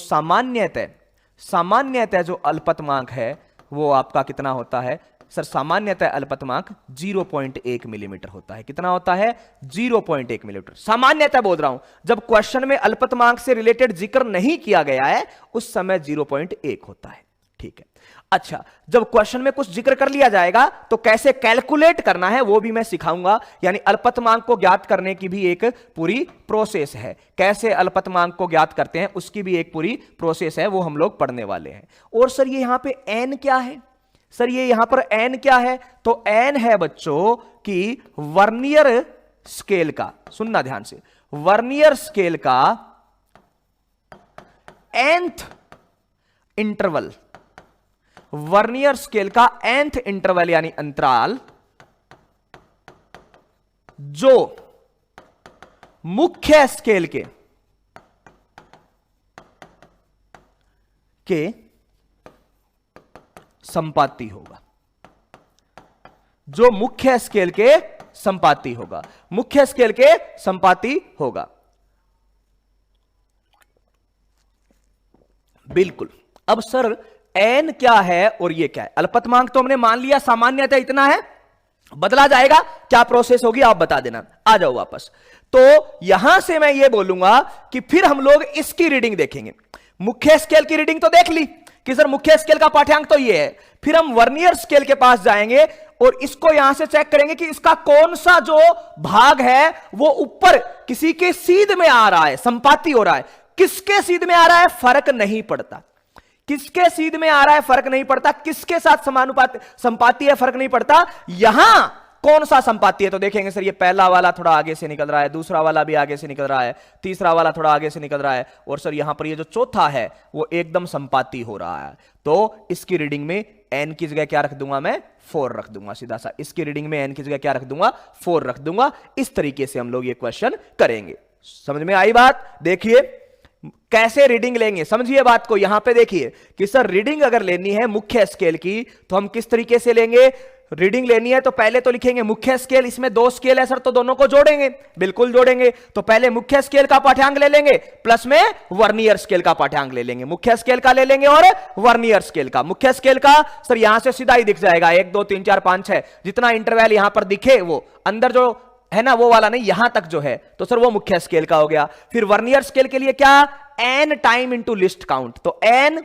सामान्यतः जो अल्पतमांक है वो आपका कितना होता है? सर सामान्यतः अल्पतमांक 0.1 मिलीमीटर होता है। कितना होता है? 0.1 मिलीमीटर। सामान्यतः बोल रहा हूं, जब क्वेश्चन में अल्पतमांक से रिलेटेड जिक्र नहीं किया गया है उस समय 0.1 होता है। ठीक है। अच्छा, जब क्वेश्चन में कुछ जिक्र कर लिया जाएगा तो कैसे कैलकुलेट करना है वो भी मैं सिखाऊंगा। यानी अल्पतमांक को ज्ञात करने की भी एक पूरी प्रोसेस है, कैसे अल्पतमांक को ज्ञात करते हैं उसकी भी एक पूरी प्रोसेस है, वो हम लोग पढ़ने वाले हैं। और सर ये यहां पे n क्या है? सर ये यहां पर n क्या है? तो n है बच्चों कि वर्नियर स्केल का, सुनना ध्यान से, वर्नियर स्केल का nth इंटरवल, वर्नियर स्केल का nth इंटरवल यानी अंतराल जो मुख्य स्केल के संपाती होगा, जो मुख्य स्केल के संपाती होगा, मुख्य स्केल के संपाती होगा। बिल्कुल। अब सर n क्या है और ये क्या है? अल्पतमांक तो हमने मान लिया सामान्यतः इतना है, बदला जाएगा, क्या प्रोसेस होगी आप बता देना। आ जाओ वापस। तो यहां से मैं ये बोलूंगा कि फिर हम लोग इसकी रीडिंग देखेंगे। मुख्य स्केल की रीडिंग तो देख ली कि सर मुख्य स्केल का पाठ्यांक तो ये है, फिर हम वर्नियर स्केल के पास जाएंगे और इसको यहां से चेक करेंगे कि इसका कौन सा जो भाग है वो ऊपर किसी के सीध में आ रहा है, संपाती हो रहा है। किसके सीध में आ रहा है फर्क नहीं पड़ता, किसके सीध में आ रहा है फर्क नहीं पड़ता, किसके साथ समानुपाती संपाती है फर्क नहीं पड़ता, यहां कौन सा संपाती है। तो देखेंगे सर ये पहला वाला थोड़ा आगे से निकल रहा है, दूसरा वाला भी आगे से निकल रहा है, तीसरा वाला थोड़ा आगे से निकल रहा है, और सर यहां पर ये जो चौथा है वो एकदम संपाती हो रहा है। तो इसकी रीडिंग में n की जगह क्या रख दूंगा मैं? 4 रख दूंगा, सीधा सा। इसकी रीडिंग में n की जगह क्या रख दूंगा? 4 रख दूंगा। इस तरीके से हम लोग ये क्वेश्चन करेंगे। समझ में आई बात? देखिए कैसे रीडिंग लेंगे, समझिए बात को। यहां पे देखिए कि सर रीडिंग अगर लेनी है मुख्य स्केल की तो हम किस तरीके से लेंगे? रीडिंग लेनी है तो पहले तो लिखेंगे मुख्य स्केल, इसमें दो स्केल है सर तो दोनों को जोड़ेंगे, बिल्कुल जोड़ेंगे। तो पहले मुख्य स्केल का पाठ्यांक ले लेंगे प्लस में वर्नियर स्केल का पाठ्यांक ले लेंगे, मुख्य स्केल का ले लेंगे और वर्नियर स्केल का। मुख्य स्केल का सर यहां से सीधा ही दिख जाएगा 1 2 3 4 5 6, जितना इंटरवल यहां पर दिखे वो अंदर जो है ना वो वाला नहीं, यहां तक जो है तो सर वो मुख्य स्केल का हो गया। फिर वर्नियर स्केल के लिए क्या, n time into least count, तो n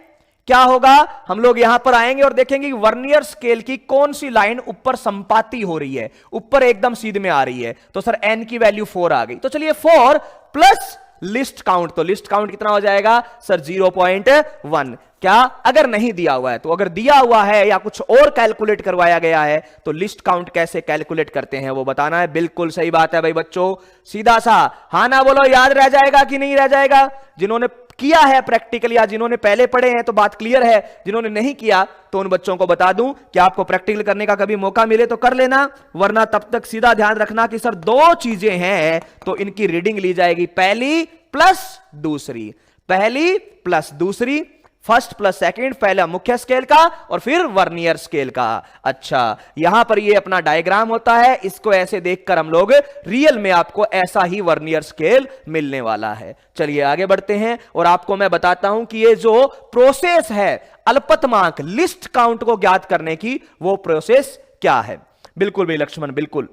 क्या होगा, हम लोग यहां पर आएंगे और देखेंगे कि वर्नियर स्केल की कौन सी लाइन ऊपर संपाती हो रही है, ऊपर एकदम सीध में आ रही है, तो सर n की वैल्यू 4 आ गई। तो चलिए 4 प्लस लिस्ट काउंट, तो लिस्ट काउंट कितना हो जाएगा सर 0.1। क्या अगर नहीं दिया हुआ है तो, अगर दिया हुआ है या कुछ और कैलकुलेट करवाया गया है तो लिस्ट काउंट कैसे कैलकुलेट करते हैं वो बताना है। बिल्कुल सही बात है भाई बच्चों, सीधा सा हाँ ना बोलो, याद रह जाएगा कि नहीं रह जाएगा। जिन्होंने किया है प्रैक्टिकल या जिन्होंने पहले पढ़े हैं तो बात क्लियर है, जिन्होंने नहीं किया तो उन बच्चों को बता दूं कि आपको प्रैक्टिकल करने का कभी मौका मिले तो कर लेना, वरना तब तक सीधा ध्यान रखना कि सर दो चीजें हैं तो इनकी रीडिंग ली जाएगी, पहली प्लस दूसरी, पहली प्लस दूसरी, फर्स्ट प्लस सेकंड, पहला मुख्य स्केल का और फिर वर्नियर स्केल का। अच्छा यहां पर ये अपना डायग्राम होता है, इसको ऐसे देखकर हम लोग रियल में आपको ऐसा ही वर्नियर स्केल मिलने वाला है। चलिए आगे बढ़ते हैं और आपको मैं बताता हूं कि ये जो प्रोसेस है अल्पतमांक लिस्ट काउंट को ज्ञात करने की, वो प्रोसेस क्या है। बिल्कुल भाई लक्ष्मण, बिल्कुल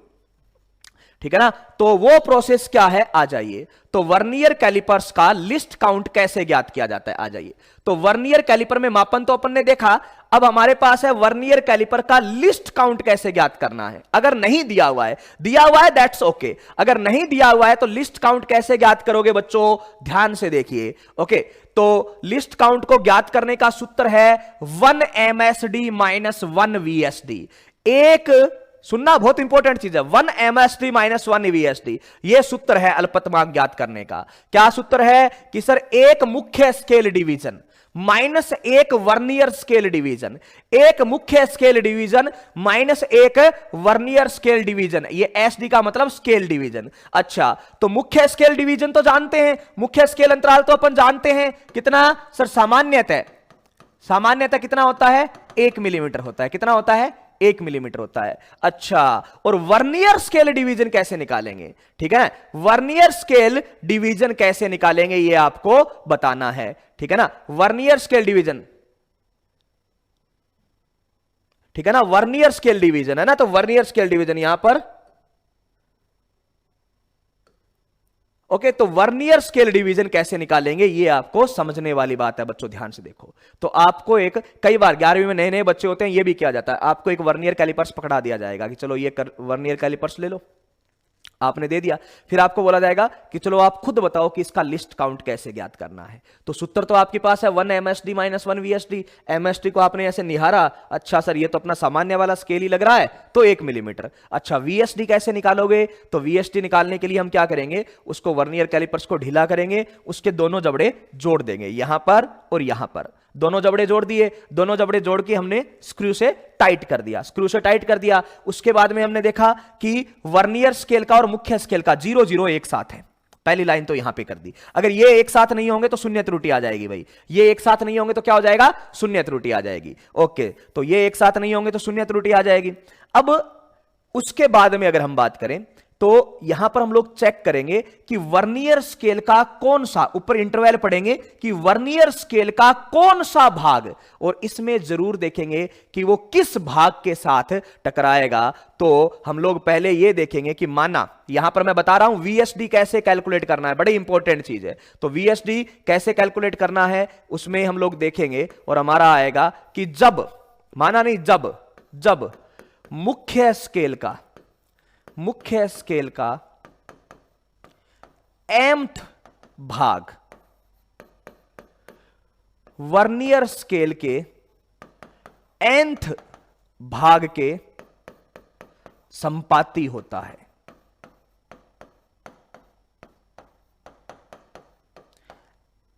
ठीक है ना, तो वो प्रोसेस क्या है, आ जाइए। तो वर्नियर कैलिपर्स का लिस्ट काउंट कैसे ज्ञात किया जाता है, आ जाइए। तो वर्नियर कैलिपर में मापन तो अपन ने देखा, अब हमारे पास है वर्नियर कैलिपर का लिस्ट काउंट कैसे ज्ञात करना है। अगर नहीं दिया हुआ है, दिया हुआ है दैट्स ओके, अगर नहीं दिया हुआ है तो लिस्ट काउंट कैसे ज्ञात करोगे बच्चों, ध्यान से देखिए। ओके तो लिस्ट काउंट को ज्ञात करने का सूत्र है 1 MSD माइनस 1 VSD। एक सुनना बहुत इंपॉर्टेंट चीज है, 1 MSD माइनस 1 VSD, यह सूत्र है अल्पतमांक ज्ञात करने का। क्या सूत्र है कि सर एक मुख्य स्केल डिवीजन माइनस एक वर्नियर स्केल डिवीजन, एक मुख्य स्केल डिवीजन माइनस एक वर्नियर स्केल डिवीजन, ये SD का मतलब स्केल डिवीजन। अच्छा तो मुख्य स्केल डिवीजन तो जानते हैं, मुख्य स्केल अंतराल तो अपन जानते हैं कितना सर, सामान्यतः सामान्यतः कितना होता है 1 मिलीमीटर होता है, कितना होता है 1 मिलीमीटर होता है। अच्छा और वर्नियर स्केल डिवीजन कैसे निकालेंगे, ठीक है, वर्नियर स्केल डिवीजन कैसे निकालेंगे ये आपको बताना है, ठीक है ना। वर्नियर स्केल डिवीजन, ठीक है ना, वर्नियर स्केल डिवीजन है ना, तो वर्नियर स्केल डिवीजन यहां पर ओके तो वर्नियर स्केल डिवीजन कैसे निकालेंगे ये आपको समझने वाली बात है बच्चों, ध्यान से देखो। तो आपको एक, कई बार 11वीं में नए नए बच्चे होते हैं, ये भी किया जाता है, आपको एक वर्नियर कैलिपर्स पकड़ा दिया जाएगा कि चलो ये वर्नियर कैलिपर्स ले लो, आपने दे दिया, फिर आपको बोला जाएगा कि चलो आप खुद बताओ कि इसका लिस्ट काउंट कैसे ज्ञात करना है। तो सूत्र तो आपके पास है 1 MSD माइनस 1 VSD। MSD को आपने ऐसे निहारा, अच्छा सर ये तो अपना सामान्य वाला स्केल ही लग रहा है तो 1 मिलीमीटर। अच्छा VSD कैसे निकालोगे, तो VSD निकालने के लिए हम क्या करेंगे, उसको वर्नियर कैलिपर्स को ढीला करेंगे, उसके दोनों जबड़े जोड़ देंगे, यहां पर और यहां पर दोनों जबड़े जोड़ दिए, दोनों जबड़े जोड़ के हमने स्क्रू से टाइट कर दिया, स्क्रू से टाइट कर दिया। उसके बाद में हमने देखा कि वर्नियर स्केल का और मुख्य स्केल का 0 0 एक साथ है, पहली लाइन तो यहां पे कर दी। अगर ये एक साथ नहीं होंगे तो शून्य त्रुटि आ जाएगी भाई, ये एक साथ नहीं होंगे तो क्या हो जाएगा, शून्य त्रुटि आ जाएगी। ओके तो ये एक साथ नहीं होंगे तो शून्य त्रुटि आ जाएगी। अब उसके बाद में अगर हम बात करें तो यहां पर हम लोग चेक करेंगे कि वर्नियर स्केल का कौन सा, ऊपर इंटरवल पढ़ेंगे कि वर्नियर स्केल का कौन सा भाग, और इसमें जरूर देखेंगे कि वो किस भाग के साथ टकराएगा। तो हम लोग पहले ये देखेंगे कि माना यहां पर मैं बता रहा हूं VSD कैसे कैलकुलेट करना है, बड़ी इंपॉर्टेंट चीज है। तो VSD कैसे कैलकुलेट करना है उसमें हम लोग देखेंगे और हमारा आएगा कि जब, माना नहीं जब मुख्य स्केल का mth भाग वर्नियर स्केल के nth भाग के संपाती होता है।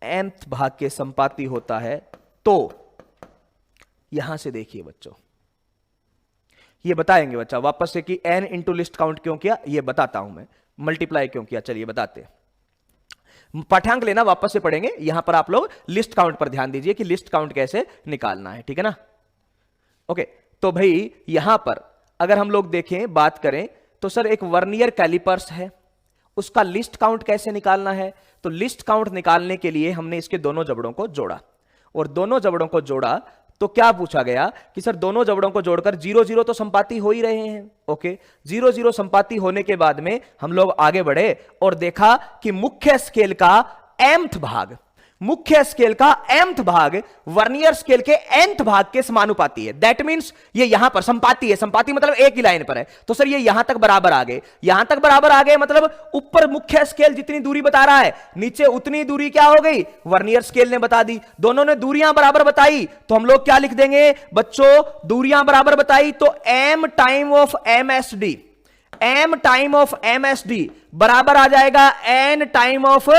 nth भाग के संपाती होता है, तो यहां से देखिए बच्चों, ये बताएंगे बच्चा वापस से कि n इंटू लिस्ट काउंट क्यों किया, ये बताता हूं मैं, मल्टीप्लाई क्यों किया, चलिए बताते हैं। पाठ्यांक लेना वापस से पढ़ेंगे, यहां पर आप लोग लिस्ट काउंट पर ध्यान दीजिए कि लिस्ट काउंट कैसे निकालना है, ठीक है ना। ओके तो भाई यहां पर अगर हम लोग देखें बात करें तो सर एक वर्नियर कैलिपर्स है, उसका लिस्ट काउंट कैसे निकालना है? तो लिस्ट काउंट निकालने के लिए हमने इसके दोनों जबड़ों को जोड़ा, और दोनों जबड़ों को जोड़ा तो क्या पूछा गया कि सर दोनों जबड़ों को जोड़कर 0-0 तो संपाती हो ही रहे हैं। ओके, 0-0 संपाती होने के बाद में हम लोग आगे बढ़े और देखा कि मुख्य स्केल का mth भाग, मुख्य स्केल का mth भाग वर्नियर स्केल के nth भाग के समानुपाती है। दैट मींस ये यहां पर संपाती है, संपाती मतलब एक ही लाइन पर है, तो सर ये यहां तक बराबर आ गए, यहां तक बराबर आ गए मतलब ऊपर मुख्य स्केल जितनी दूरी बता रहा है नीचे उतनी दूरी क्या हो गई, वर्नियर स्केल ने बता दी। दोनों ने दूरियां बराबर बताई तो हम लोग क्या लिख देंगे बच्चों, दूरियां बराबर बताई तो m time of MSD, m time of MSD बराबर आ जाएगा n टाइम ऑफ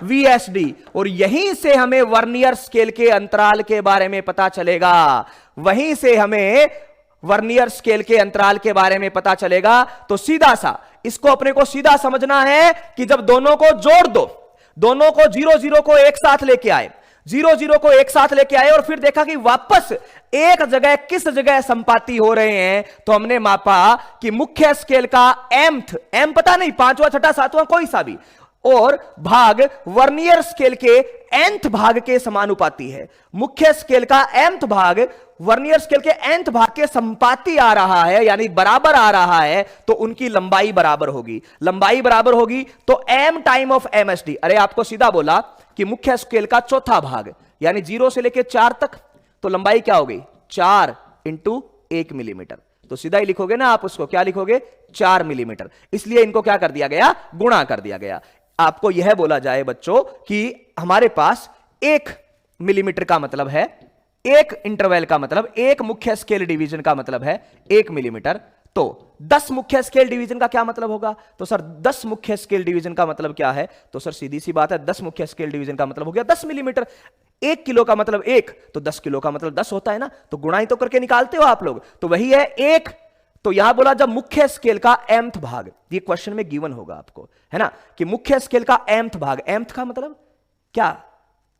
VSD, और यहीं से हमें वर्नियर स्केल के अंतराल के बारे में पता चलेगा, वहीं से हमें वर्नियर स्केल के अंतराल के बारे में पता चलेगा। तो सीधा सा इसको अपने को सीधा समझना है कि जब दोनों को जोड़ दो, दोनों को 0-0 को एक साथ लेके आए, 0-0 को एक साथ लेके आए और फिर देखा कि वापस एक जगह किस जगह संपाती हो रहे हैं, तो हमने मापा कि मुख्य स्केल का mth, m पता नहीं पांचवा छठा सातवां कोई सा भी, और भाग वर्नियर स्केल के nth भाग के समानुपाती है। मुख्य स्केल का mth भाग वर्नियर स्केल के nth भाग के संपाती आ रहा है, यानी बराबर आ रहा है, तो उनकी लंबाई बराबर होगी, लंबाई बराबर होगी तो m टाइम ऑफ MSD। अरे आपको सीधा बोला कि मुख्य स्केल का चौथा भाग यानी 0 से लेकर 4 तक, तो लंबाई क्या हो गई 4 × 1 मिलीमीटर, तो सीधा ही लिखोगे ना आप उसको, क्या लिखोगे 4 मिलीमीटर, इसलिए इनको क्या कर दिया गया, गुणा कर दिया गया। आपको यह बोला जाए बच्चों कि हमारे पास 1 मिलीमीटर का मतलब है, एक इंटरवल का मतलब, एक मुख्य स्केल डिवीजन का मतलब है 1 मिलीमीटर, तो 10 मुख्य स्केल डिवीजन का क्या मतलब होगा? तो सर 10 मुख्य स्केल डिवीजन का मतलब क्या है? तो सर सीधी सी बात है, 10 मुख्य स्केल डिवीजन का मतलब हो गया 10 मिलीमीटर। 1 किलो का मतलब 1, तो 10 किलो का मतलब 10 होता है ना, तो गुणा ही तो करके निकालते हो आप लोग, तो वही है 1। तो यहां बोला जब मुख्य स्केल का mth भाग, ये क्वेश्चन में गिवन होगा आपको, है ना, कि मुख्य स्केल का mth भाग, mth का मतलब क्या,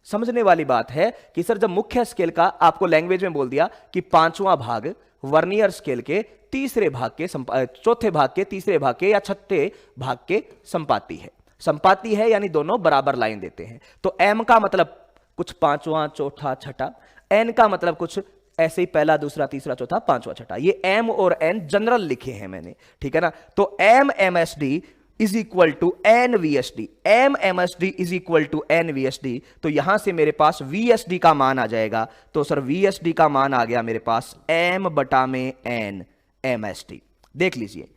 समझने वाली बात है कि सर जब मुख्य स्केल का, आपको लैंग्वेज में बोल दिया कि पांचवां भाग वर्नियर स्केल के तीसरे भाग के, चौथे भाग के तीसरे भाग के या छठे भाग के संपाती है, संपाती है यानी दोनों बराबर लाइन देते हैं। तो m का मतलब कुछ पांचवां चौथा छठा, n का मतलब कुछ ऐसे ही पहला दूसरा तीसरा चौथा पांचवा छठा, ये m और n जनरल लिखे हैं मैंने, ठीक है ना। तो m MSD is equal to n VSD, m MSD is equal to n VSD, तो यहां से मेरे पास VSD का मान आ जाएगा, तो सर VSD का मान आ गया मेरे पास m बटा में n MSD। देख लीजिए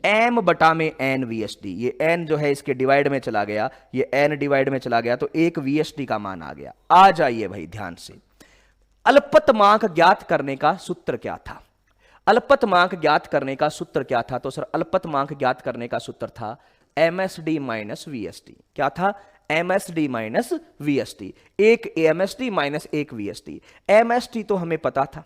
m बटा में n VSD, ये n जो है इसके डिवाइड में चला गया, ये n डिवाइड में चला गया, तो एक VSD का मान आ गया। आ जाइए भाई ध्यान से, अल्पतमांक ज्ञात करने का सूत्र क्या था? अल्पतमांक ज्ञात करने का सूत्र क्या था? तो सर अल्पतमांक ज्ञात करने का सूत्र था MSD माइनस VSD। क्या था? MSD माइनस VSD, एक MSD माइनस एक VSD। MSD तो हमें पता था,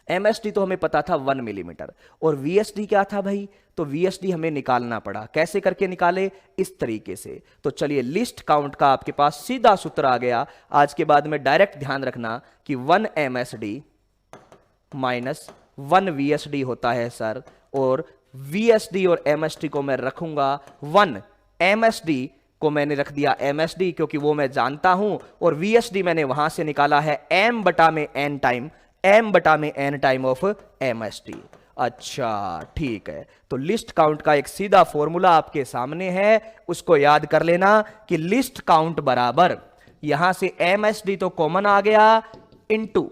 MSD तो हमें पता था 1 मिलीमीटर, और VSD क्या था भाई? तो VSD हमें निकालना पड़ा। कैसे करके निकाले? इस तरीके से। तो चलिए लिस्ट काउंट का आपके पास सीधा सूत्र आ गया। आज के बाद में डायरेक्ट ध्यान रखना कि 1 MSD माइनस 1 VSD होता है सर, और VSD और MSD को मैं रखूंगा 1, MSD को मैंने रख दिया MSD क्योंकि वो मैं जानता हूं, और VSD मैंने वहां से निकाला है m बटा में n टाइम, m बटा में n टाइम ऑफ MSD। अच्छा ठीक है, तो लिस्ट काउंट का एक सीधा फॉर्मूला आपके सामने है, उसको याद कर लेना कि लिस्ट काउंट बराबर, यहां से MSD तो कॉमन आ गया, इनटू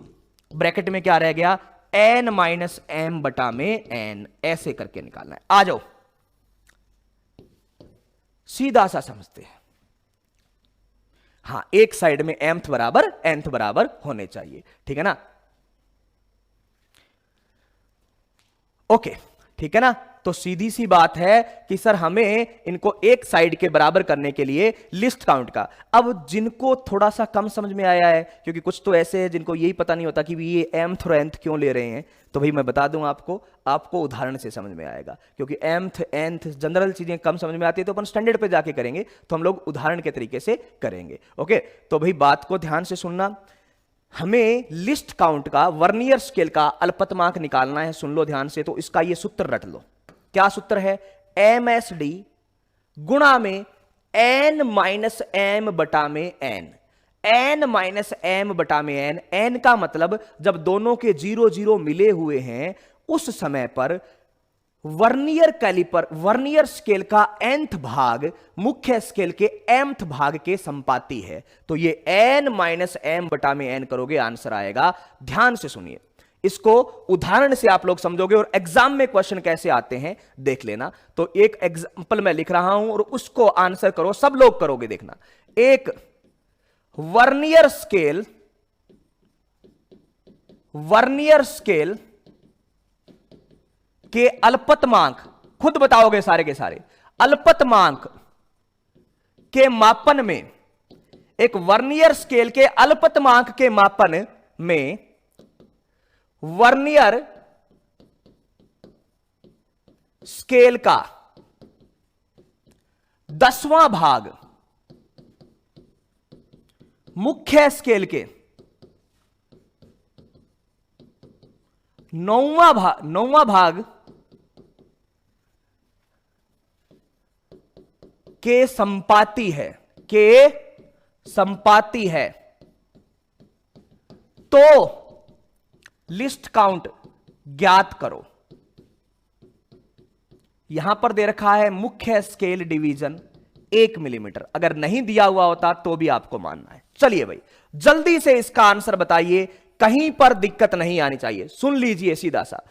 ब्रैकेट में क्या रह गया, n माइनस m बटा में n, ऐसे करके निकालना है। आ जाओ सीधा सा समझते हैं। हां, एक साइड में mth बराबर nth बराबर होने चाहिए, ठीक है ना। ओके ठीक है ना। तो सीधी सी बात है कि सर हमें इनको एक साइड के बराबर करने के लिए लिस्ट काउंट का, अब जिनको थोड़ा सा कम समझ में आया है, क्योंकि कुछ तो ऐसे हैं जिनको यही पता नहीं होता कि ये mth और nth क्यों ले रहे हैं, तो भाई मैं बता दूं आपको उदाहरण से समझ में आएगा, क्योंकि mth nth जनरल चीजें कम समझ में आती है तो अपन स्टैंडर्ड पे जाके करेंगे, तो हम लोग उदाहरण के तरीके से करेंगे। ओके, तो भाई बात को ध्यान से सुनना। हमें लिस्ट काउंट का वर्नियर स्केल का अल्पतमांक निकालना है। सुन लो ध्यान से, तो इसका ये सूत्र रट लो। क्या सूत्र है? MSD गुणा में n माइनस एम बटा में n, n माइनस एम बटा में n। n का मतलब जब दोनों के 0 0 मिले हुए हैं उस समय पर वर्नियर कैलिपर, वर्नियर स्केल का nth भाग मुख्य स्केल के mth भाग के संपाती है। तो ये n माइनस एम बटा में n करोगे, आंसर आएगा। ध्यान से सुनिए, इसको उदाहरण से आप लोग समझोगे और एग्जाम में क्वेश्चन कैसे आते हैं देख लेना। तो एक एग्जांपल मैं लिख रहा हूं और उसको आंसर करो, सब लोग करोगे, देखना। एक वर्नियर स्केल, वर्नियर स्केल के अल्पतमांक, खुद बताओगे सारे के सारे, अल्पतमांक के मापन में, एक वर्नियर स्केल के अल्पतमांक के मापन में वर्नियर स्केल का 10वां भाग मुख्य स्केल के 9वां भाग के संपाती है, के संपाती है, तो लिस्ट काउंट ज्ञात करो। यहां पर दे रखा है मुख्य स्केल डिवीजन 1 मिलीमीटर। अगर नहीं दिया हुआ होता तो भी आपको मानना है। चलिए भाई, जल्दी से इसका आंसर बताइए, कहीं पर दिक्कत नहीं आनी चाहिए। सुन लीजिए, सीधा सा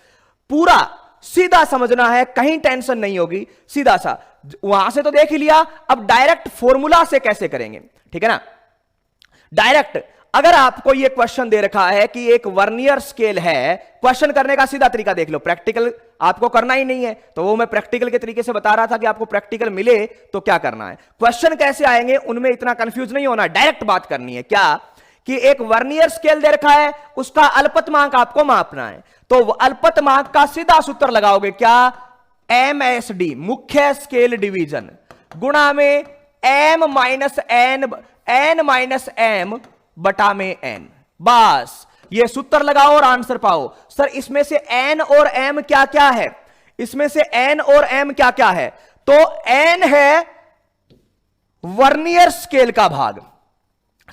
पूरा सीधा समझना है, कहीं टेंशन नहीं होगी। सीधा सा वहां से तो देख ही लिया, अब डायरेक्ट फॉर्मूला से कैसे करेंगे, ठीक है ना। डायरेक्ट अगर आपको यह क्वेश्चन दे रखा है कि एक वर्नियर स्केल है, क्वेश्चन करने का सीधा तरीका देख लो। प्रैक्टिकल आपको करना ही नहीं है, तो वो मैं प्रैक्टिकल के तरीके से बता रहा था कि आपको प्रैक्टिकल मिले तो क्या करना है। क्वेश्चन कैसे आएंगे उनमें इतना कंफ्यूज नहीं होना, डायरेक्ट बात करनी है। क्या कि एक वर्नियर स्केल दे रखा है, उसका अल्पतमांक आपको मापना है, तो अल्पतमांक का सीधा सूत्र लगाओगे। क्या? MSD मुख्य स्केल डिवीजन गुणा में m minus n minus m बटा में n। बस ये सूत्र लगाओ और आंसर पाओ। सर इसमें से n और m क्या क्या है? इसमें से n और m क्या क्या है? तो n है वर्नियर स्केल का भाग,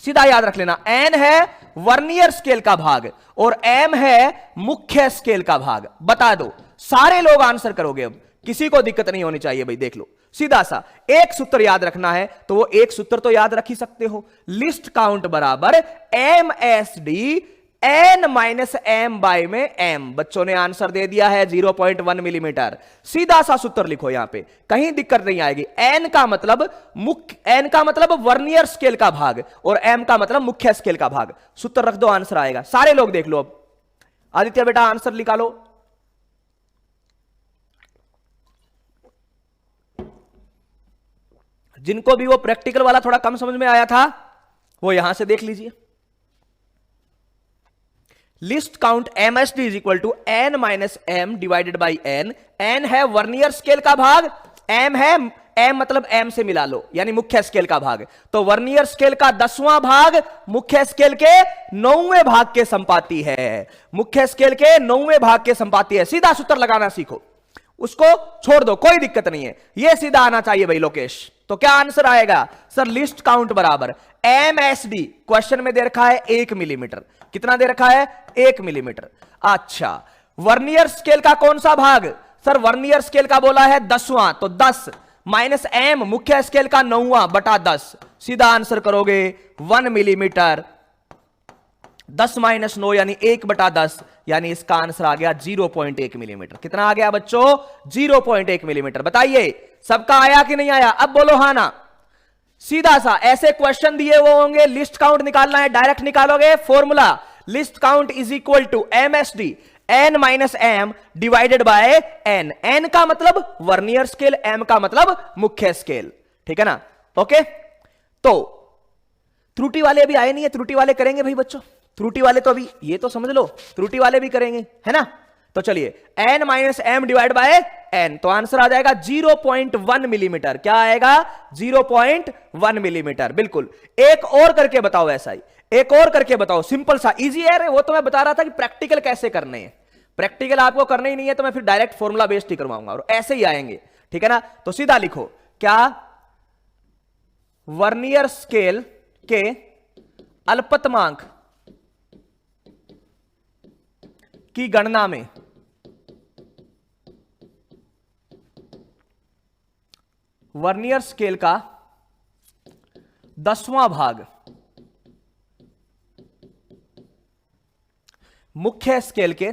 सीधा याद रख लेना। n है वर्नियर स्केल का भाग और m है मुख्य स्केल का भाग। बता दो, सारे लोग आंसर करोगे, अब किसी को दिक्कत नहीं होनी चाहिए भाई। देख लो, सीधा सा एक सूत्र याद रखना है, तो वो एक सूत्र तो याद रख ही सकते हो। लिस्ट काउंट बराबर MSD n minus M by में m। बच्चों ने आंसर दे दिया है 0.1 मिलीमीटर। सीधा सा सूत्र लिखो, यहां पे कहीं दिक्कत नहीं आएगी। n का मतलब वर्नियर स्केल का भाग और m का मतलब मुख्य स्केल का भाग। सूत्र रख दो, आंसर आएगा। सारे लोग देख लो। अब आदित्य बेटा आंसर निकालो। जिनको भी वो प्रैक्टिकल वाला थोड़ा कम समझ में आया था वो यहां से देख लीजिए। Least count MSD is equal to n minus M divided by n। n है वर्नियर स्केल का भाग, m है, m मतलब m से मिला लो, यानी मुख्य स्केल का भाग। तो वर्नियर स्केल का 10वां भाग मुख्य स्केल के 9वें भाग के संपाती है। मुख्य स्केल के 9वें भाग के संपाती है। सीधा सूत्र लगाना सीखो, उसको छोड़ दो, कोई दिक्कत नहीं है। यह सीधा आना चाहिए भाई लोकेश। तो क्या आंसर आएगा? सर लिस्ट काउंट बराबर MSD, क्वेश्चन में दे रखा है 1 मिलीमीटर। कितना दे रखा है? 1 मिलीमीटर। अच्छा, वर्नियर स्केल का कौन सा भाग? सर वर्नियर स्केल का बोला है 10वां, तो 10 माइनस m मुख्य स्केल का 9वां बटा 10। सीधा आंसर करोगे 1 मिलीमीटर। 10 माइनस 9 यानी 1 बटा 10, यानी इसका आंसर आ गया 0.1 मिलीमीटर। कितना आ गया बच्चों? 0.1 मिलीमीटर। बताइए सबका आया कि नहीं आया? अब बोलो हाँ ना। सीधा सा ऐसे क्वेश्चन दिए वो होंगे, लिस्ट काउंट निकालना है, डायरेक्ट निकालोगे। Formula least count is equal to MSD n minus M divided by n। n का मतलब वर्नियर स्केल, m का मतलब मुख्य स्केल, ठीक है ना। ओके, तो त्रुटि वाले अभी आए नहीं है, त्रुटि वाले करेंगे भाई बच्चों। त्रुटि वाले तो अभी ये तो समझ लो, त्रुटि वाले भी करेंगे, है ना। तो चलिए n minus M divide by n, तो आंसर आ जाएगा 0.1 मिलीमीटर। क्या आएगा? 0.1 मिलीमीटर। बिल्कुल। एक और करके बताओ ऐसा ही, एक और करके बताओ, सिंपल सा, इजी है। वो तो मैं बता रहा था कि प्रैक्टिकल कैसे करने हैं। प्रैक्टिकल आपको करने ही नहीं है तो मैं फिर डायरेक्ट फॉर्मूला बेस्ड ही करवाऊंगा और ऐसे ही आएंगे, ठीक है ना। तो सीधा लिखो, क्या वर्नियर स्केल के अल्पतमांक की गणना में वर्नियर स्केल का 10वां भाग मुख्य स्केल के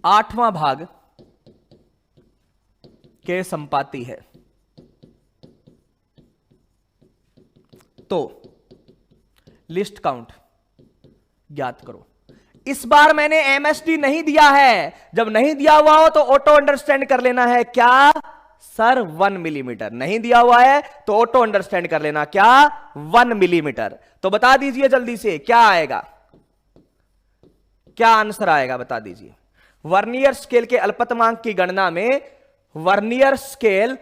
8वां भाग के संपाती है। तो लिस्ट काउंट ज्ञात करो। इस बार मैंने एमएसडी नहीं दिया है, जब नहीं दिया हुआ हो तो ऑटो अंडरस्टैंड कर लेना है, क्या सर 1 मिलीमीटर। नहीं दिया हुआ है तो ऑटो अंडरस्टैंड कर लेना, क्या 1 मिलीमीटर। तो बता दीजिए जल्दी से क्या आएगा, क्या आंसर आएगा बता दीजिए। वर्नियर स्केल के अल्पतमांक की गणना में वर्नियर स्केल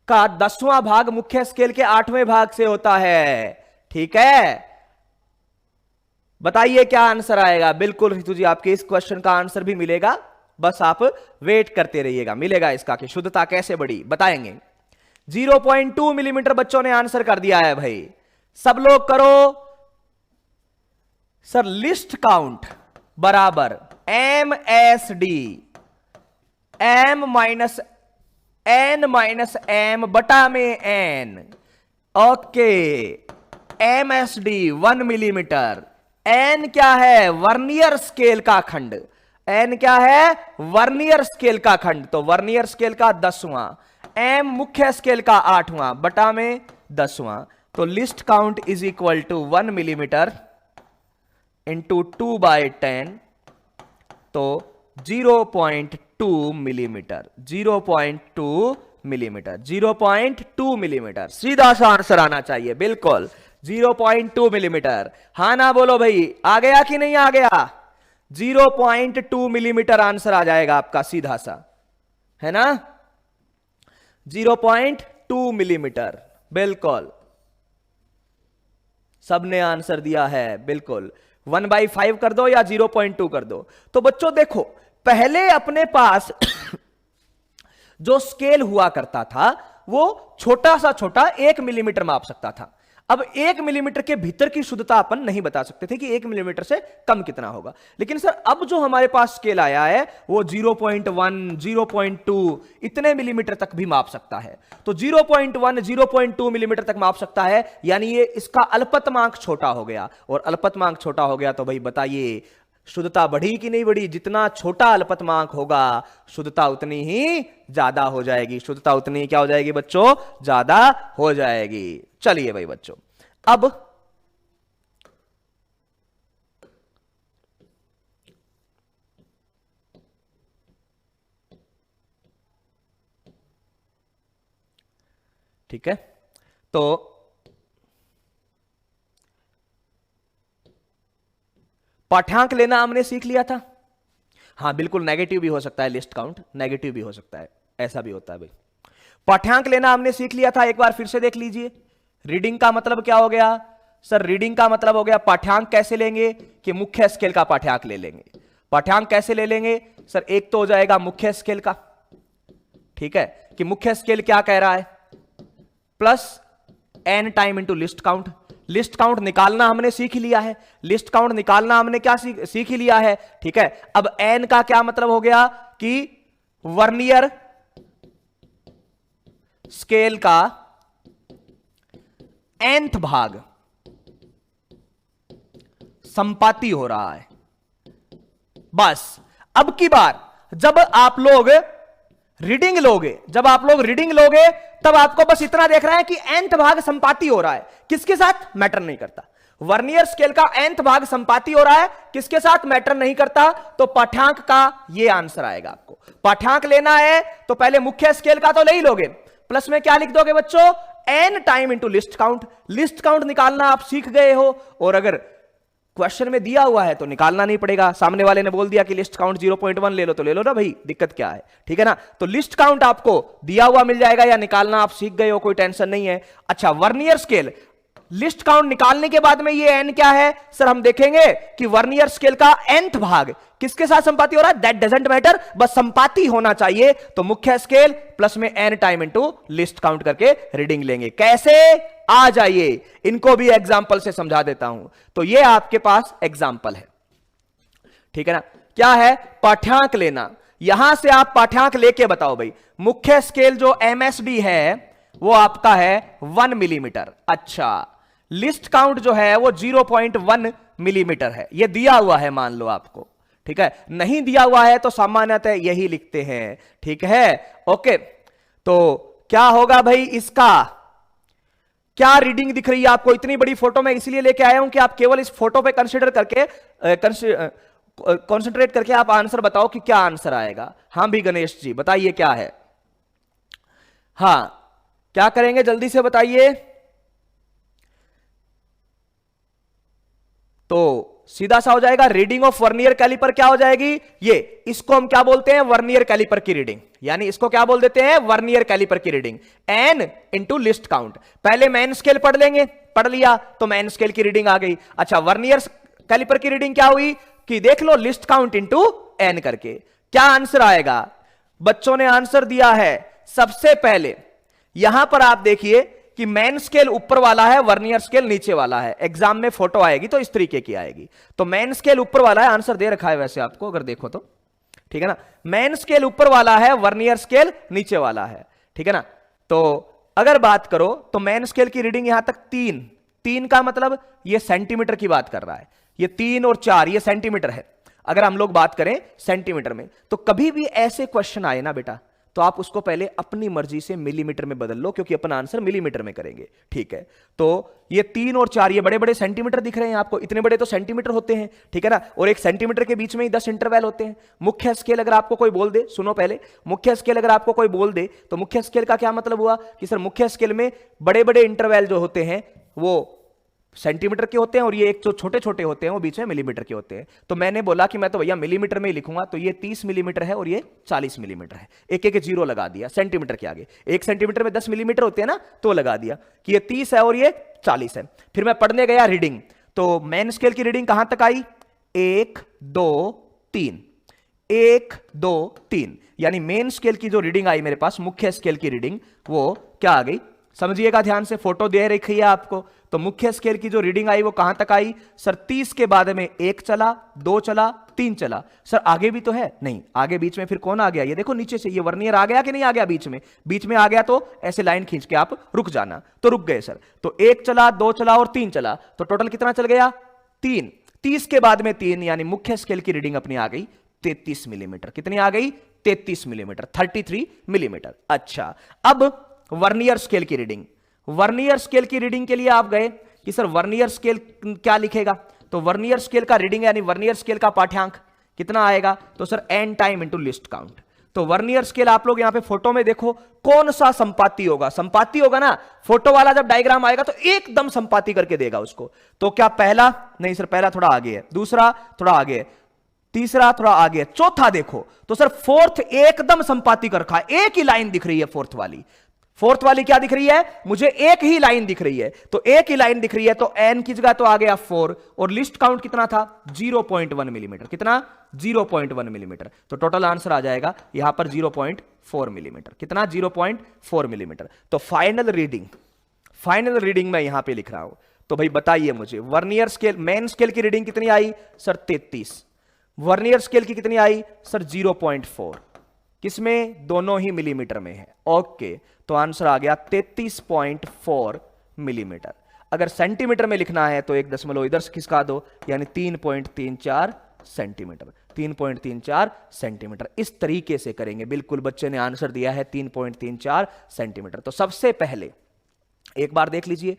का 10वां भाग मुख्य स्केल के 8वें भाग से होता है, ठीक है। बताइए क्या आंसर आएगा। बिल्कुल रितु जी, आपके इस क्वेश्चन का आंसर भी मिलेगा, बस आप वेट करते रहिएगा, मिलेगा इसका कि शुद्धता कैसे बढ़ी, बताएंगे। 0.2 मिलीमीटर बच्चों ने आंसर कर दिया है भाई, सब लोग करो। सर लिस्ट काउंट बराबर MSD M-N बटा में N। Okay, MSD 1 millimetre. N क्या है, वर्नियर स्केल का खंड। N क्या है, वर्नियर स्केल का खंड। तो वर्नियर स्केल का 10वां, M मुख्य स्केल का 8वां बटा में 10वां। तो least count is equal to 1 millimetre into 2/10, तो 0.2 मिलीमीटर। 0.2 मिलीमीटर, 0.2 मिलीमीटर, सीधा सा आंसर आना चाहिए। बिल्कुल 0.2 मिलीमीटर। हाँ ना बोलो भाई, आ गया कि नहीं आ गया। 0.2 मिलीमीटर आंसर आ जाएगा आपका सीधा सा, है ना। 0.2 मिलीमीटर, बिल्कुल सबने आंसर दिया है। बिल्कुल 1/5 कर दो या 0.2 कर दो। तो बच्चों देखो, पहले अपने पास जो स्केल हुआ करता था वो छोटा सा छोटा 1 मिलीमीटर माप सकता था। अब 1 मिलीमीटर के भीतर की शुद्धता अपन नहीं बता सकते थे कि 1 मिलीमीटर से कम कितना होगा। लेकिन सर अब जो हमारे पास स्केल आया है वो 0.1, 0.2 इतने मिलीमीटर तक भी माप सकता है। तो 0.1, 0.2 मिलीमीटर तक माप सकता है, यानी ये इसका अल्पतमांक छोटा हो गया। और अल्पतमांक छोटा हो गया तो भाई बताइए शुद्धता बढ़ी कि नहीं बढ़ी। जितना छोटा अल्पतमांक होगा शुद्धता उतनी ही ज्यादा हो जाएगी। शुद्धता उतनी क्या हो जाएगी बच्चों, ज्यादा हो जाएगी। चलिए भाई बच्चों, अब ठीक है, तो पाठ्यांक लेना हमने सीख लिया था। हाँ बिल्कुल, नेगेटिव भी हो सकता है लिस्ट काउंट, नेगेटिव भी हो सकता है, ऐसा भी होता है भाई। पाठ्यांक लेना हमने सीख लिया था, एक बार फिर से देख लीजिए। रीडिंग का मतलब क्या हो गया सर, रीडिंग का मतलब हो गया पाठ्यांक कैसे लेंगे कि मुख्य स्केल का पाठ्यांक ले लेंगे। पाठ्यांक कैसे ले लेंगे सर, एक तो हो जाएगा मुख्य स्केल का, ठीक है, कि मुख्य स्केल क्या कह रहा है, plus n time into least count. List count निकालना हमने सीख ही लिया है, लिस्ट काउंट निकालना हमने क्या सीख ही लिया है, ठीक है। अब n का क्या मतलब हो गया कि वर्नियर स्केल का nth भाग संपाती हो रहा है। बस अब की बार जब आप लोग रीडिंग लोगे, तब आपको बस इतना देख रहा है कि nth भाग संपाती हो रहा है, किसके साथ मैटर नहीं करता। वर्नियर स्केल का nth भाग संपाती हो रहा है, किसके साथ मैटर नहीं करता। तो पाठ्यांक का ये आंसर आएगा। आपको पाठ्यांक लेना है तो पहले मुख्य स्केल का तो ले ही लोगे, प्लस में क्या लिख दोगे बच्चों, n time into least count. List count निकालना आप सीख गए हो, और अगर क्वेश्चन में दिया हुआ है तो निकालना नहीं पड़ेगा। सामने वाले ने बोल दिया कि लिस्ट काउंट 0.1 ले लो तो ले लो ना भाई, दिक्कत क्या है, ठीक है ना। तो लिस्ट काउंट आपको दिया हुआ मिल जाएगा या निकालना आप सीख गए हो, कोई टेंशन नहीं है। अच्छा, वर्नियर स्केल, लिस्ट काउंट निकालने के बाद में ये एन क्या है सर, हम देखेंगे कि वर्नियर स्केल का nth भाग किसके साथ संपाती हो रहा है, दैट डजंट मैटर, बस संपाती होना चाहिए। तो मुख्य स्केल प्लस में n time into least count करके रीडिंग लेंगे। कैसे, आ जाइए, इनको भी एग्जांपल से समझा देता हूं। तो ये आपके पास एग्जांपल है, ठीक है ना। क्या है, पाठ्यांक लेना। यहां से आप पाठ्यांक लेके बताओ भाई, मुख्य स्केल जो MSD है वो आपका है 1 मिलीमीटर। अच्छा, लिस्ट काउंट जो है वो 0.1 मिलीमीटर है, ये दिया हुआ है मान लो आपको, ठीक है। नहीं दिया हुआ है तो सामान्यतः यही लिखते हैं, ठीक है, ओके। तो क्या होगा भाई, इसका क्या रीडिंग दिख रही है आपको, इतनी बड़ी फोटो में इसलिए लेके आया हूं कि आप केवल इस फोटो पे कंसीडर करके कॉन्सेंट्रेट करके आप आंसर बताओ कि क्या आंसर आएगा। हाँ भी गणेश जी बताइए क्या है, हाँ क्या करेंगे जल्दी से बताइए। तो सीधा सा हो जाएगा, रीडिंग ऑफ वर्नियर कैलिपर क्या हो जाएगी, ये इसको हम क्या बोलते हैं, वर्नियर कैलिपर की रीडिंग, यानी इसको क्या बोल देते हैं, वर्नियर कैलिपर की reading, N into least count. पहले मैन स्केल पढ़ लेंगे, पढ़ लिया तो मैन स्केल की रीडिंग आ गई। अच्छा, वर्नियर कैलिपर की रीडिंग क्या हुई कि देख लो, लिस्ट काउंट इंटू एन करके क्या आंसर आएगा। बच्चों ने आंसर दिया है, सबसे पहले यहां पर आप देखिए कि मैन स्केल ऊपर वाला है, वर्नियर स्केल नीचे वाला है। एग्जाम में फोटो आएगी तो इस तरीके की आएगी। तो मैन स्केल ऊपर वाला है, आंसर दे रखा है वैसे आपको अगर देखो तो, ठीक है ना। मैन स्केल ऊपर वाला है, वर्नियर स्केल नीचे वाला है, ठीक है ना। तो अगर बात करो तो मैन स्केल की रीडिंग यहां तक 3 का मतलब ये सेंटीमीटर की बात कर रहा है, ये 3 और 4 ये सेंटीमीटर है। अगर हम लोग बात करें सेंटीमीटर में, तो कभी भी ऐसे क्वेश्चन आए ना बेटा, तो आप उसको पहले अपनी मर्जी से मिलीमीटर में बदल लो, क्योंकि अपन आंसर मिलीमीटर में करेंगे, ठीक है। तो ये 3 और 4 ये बड़े बड़े सेंटीमीटर दिख रहे हैं आपको, इतने बड़े तो सेंटीमीटर होते हैं, ठीक है ना। और एक सेंटीमीटर के बीच में ही 10 इंटरवल होते हैं। मुख्य स्केल अगर आपको कोई बोल दे, सुनो पहले, मुख्य स्केल अगर आपको कोई बोल दे तो मुख्य स्केल का क्या मतलब हुआ कि सर मुख्य स्केल में बड़े बड़े इंटरवल जो होते हैं वो सेंटीमीटर के होते हैं, और ये एक जो छोटे छोटे होते हैं वो बीच में मिलीमीटर के होते हैं। तो मैंने बोला कि मैं तो भैया मिलीमीटर में ही लिखूंगा, तो ये 30 मिलीमीटर है और ये 40 मिलीमीटर है। एक एक जीरो लगा दिया सेंटीमीटर के आगे। 1 सेंटीमीटर में 10 मिलीमीटर होते हैं ना, तो लगा दिया कि ये 30 है और ये 40 है। फिर मैं पढ़ने गया रीडिंग, तो मैन स्केल की रीडिंग कहां तक आई, 1 2 3, 1 2 3, यानी मेन स्केल की जो रीडिंग आई मेरे पास, मुख्य स्केल की रीडिंग, वो क्या आ गई, समझिएगा ध्यान से, फोटो दे रखी है आपको। तो मुख्य स्केल की जो रीडिंग आई वो कहां तक आई सर, 30 के बाद में 1 चला, 2 चला, 3 चला। सर आगे भी तो है, नहीं आगे बीच में फिर कौन आ गया, ये देखो नीचे से, ये वर्नियर आ गया कि नहीं आ गया, बीच में आ गया, तो ऐसे लाइन खींच के आप रुक जाना, तो रुक गए सर। तो 1 चला, 2 चला और 3 चला, तो टोटल कितना चल गया, 3। 30 के बाद में 3, यानी मुख्य स्केल की रीडिंग अपनी आ गई 33 मिलीमीटर। कितनी आ गई, 33 मिलीमीटर, 33 मिलीमीटर। अच्छा, अब वर्नियर स्केल की रीडिंग, वर्नियर स्केल की रीडिंग के लिए आप गए कि सर वर्नियर स्केल क्या लिखेगा, तो वर्नियर स्केल का रीडिंग यानी वर्नियर स्केल का पाठ्यांक कितना आएगा, तो sir N time into least count. तो वर्नियर स्केल आप लोग यहां पे फोटो में देखो कौन सा संपाती होगा, संपाती होगा ना, फोटो वाला जब डायग्राम आएगा तो एकदम संपाती करके देगा उसको। तो क्या पहला, नहीं सर पहला थोड़ा आगे है, दूसरा थोड़ा आगे है, तीसरा थोड़ा आगे, चौथा देखो तो सर फोर्थ एकदम संपाती कर रखा है, एक ही लाइन दिख रही है फोर्थ वाली। फोर्थ वाली क्या दिख रही है, मुझे एक ही लाइन दिख रही है, तो एक ही लाइन दिख रही है, तो एन की जगह तो आ गया 4, और लिस्ट काउंट कितना था 0.1 मिलीमीटर, कितना 0.1 मिलीमीटर। तो टोटल आंसर आ जाएगा यहां पर 0.4 मिलीमीटर, कितना 0.4 मिलीमीटर। तो फाइनल रीडिंग मैं यहां पे लिख रहा हूं। तो भाई बताइए मुझे, वर्नियर स्केल मेन स्केल की रीडिंग कितनी आई सर 33, वर्नियर स्केल की कितनी आई सर 0.4, किसमें, दोनों ही मिलीमीटर में है। ओके, तो आंसर आ गया 33.4 मिलीमीटर। अगर सेंटीमीटर में लिखना है तो 1 दशमलव इधर से खिसका दो, यानी 3.34 सेंटीमीटर, 3.34 सेंटीमीटर। इस तरीके से करेंगे, बिल्कुल बच्चे ने आंसर दिया है 3.34 सेंटीमीटर। तो सबसे पहले एक बार देख लीजिए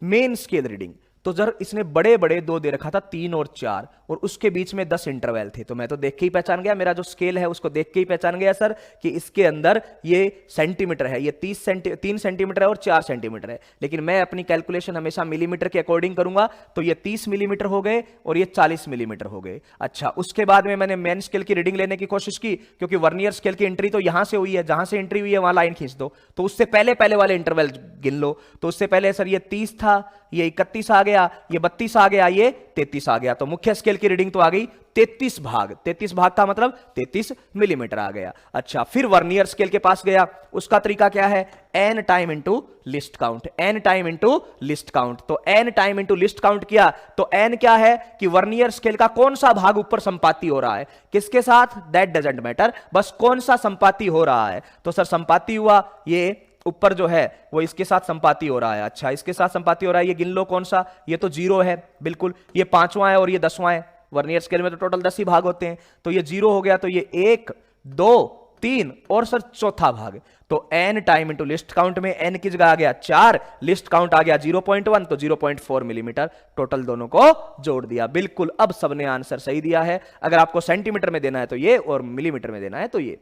मेन स्केल रीडिंग, तो जर इसने बड़े बड़े दो दे रखा था 3 और 4 और उसके बीच में 10 इंटरवल थे, तो मैं तो देख के ही पहचान गया, मेरा जो स्केल है उसको देख के ही पहचान गया सर कि इसके अंदर ये सेंटीमीटर है, ये 3 सेंटीमीटर है और 4 सेंटीमीटर है। लेकिन मैं अपनी कैलकुलेशन हमेशा मिलीमीटर के अकॉर्डिंग करूंगा, तो ये 30 मिलीमीटर हो गए और ये 40 मिलीमीटर हो गए। अच्छा, उसके बाद में मैंने मेन स्केल की रीडिंग लेने की कोशिश की, क्योंकि वर्नियर स्केल की एंट्री तो यहां से हुई है, जहां से एंट्री हुई है वहां लाइन खींच दो, तो उससे पहले पहले वाले इंटरवल गिन लो। तो उससे पहले सर ये 30 था, ये 31 आ गया, ये 32 आ गया, ये 33 आ गया, तो मुख्य स्केल की रीडिंग तो आ गई 33 भाग। 33 भाग का मतलब 33 मिलीमीटर आ गया। अच्छा, फिर वर्नियर स्केल के पास गया, उसका तरीका क्या है, n time into least count, n time into least count. तो n time into least count किया, तो n क्या है कि वर्नियर स्केल का कौन सा भाग ऊपर संपाती हो रहा है, किसके साथ, दैट डजंट मैटर, बस कौन सा संपाती हो रहा है। तो सर संपाती हुआ ये ऊपर जो है वो इसके साथ संपाती हो रहा है। अच्छा, इसके साथ संपाती हो रहा है, ये गिन लो कौन सा, ये तो 0 है बिल्कुल, ये 5वां है और ये 10वां है। वर्नियर स्केल में तो टोटल 10 ही भाग होते हैं, तो ये 0 हो गया, तो ये 1 2 3 और सर चौथा भाग। तो n time into least count में n की जगह आ गया 4, लिस्ट काउंट आ गया 0.1, तो 0.4 मिलीमीटर, टोटल दोनों को जोड़ दिया। बिल्कुल, अब सबने आंसर सही दिया है। अगर आपको सेंटीमीटर में देना है तो ये, और मिलीमीटर में देना है तो ये।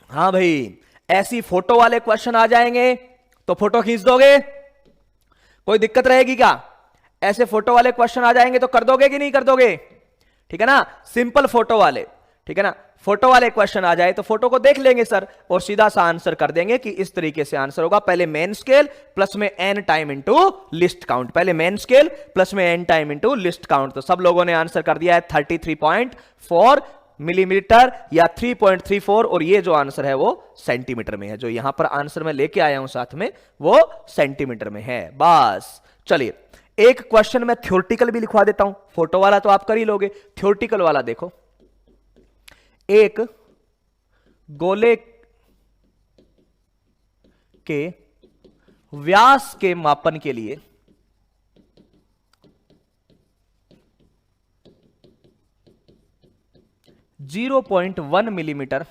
हाँ भाई, ऐसी फोटो वाले क्वेश्चन आ जाएंगे तो फोटो खींच दोगे, कोई दिक्कत रहेगी क्या? ऐसे फोटो वाले क्वेश्चन आ जाएंगे तो कर दोगे कि नहीं कर दोगे? ठीक है ना, सिंपल फोटो वाले, ठीक है ना, फोटो वाले क्वेश्चन आ जाए तो फोटो को देख लेंगे सर और सीधा सा आंसर कर देंगे कि इस तरीके से आंसर होगा, पहले मेन स्केल प्लस में n time into least count, पहले मेन स्केल प्लस में n time into least count. तो सब लोगों ने आंसर कर दिया है 33.4 मिलीमीटर या 3.34, और ये जो आंसर है वो सेंटीमीटर में है, जो यहां पर आंसर मैं लेके आया हूं साथ में वो सेंटीमीटर में है। बस चलिए, एक क्वेश्चन मैं थ्योरेटिकल भी लिखवा देता हूं, फोटो वाला तो आप कर ही लोगे, थ्योरेटिकल वाला देखो। एक गोले के व्यास के मापन के लिए .1 मिलीमीटर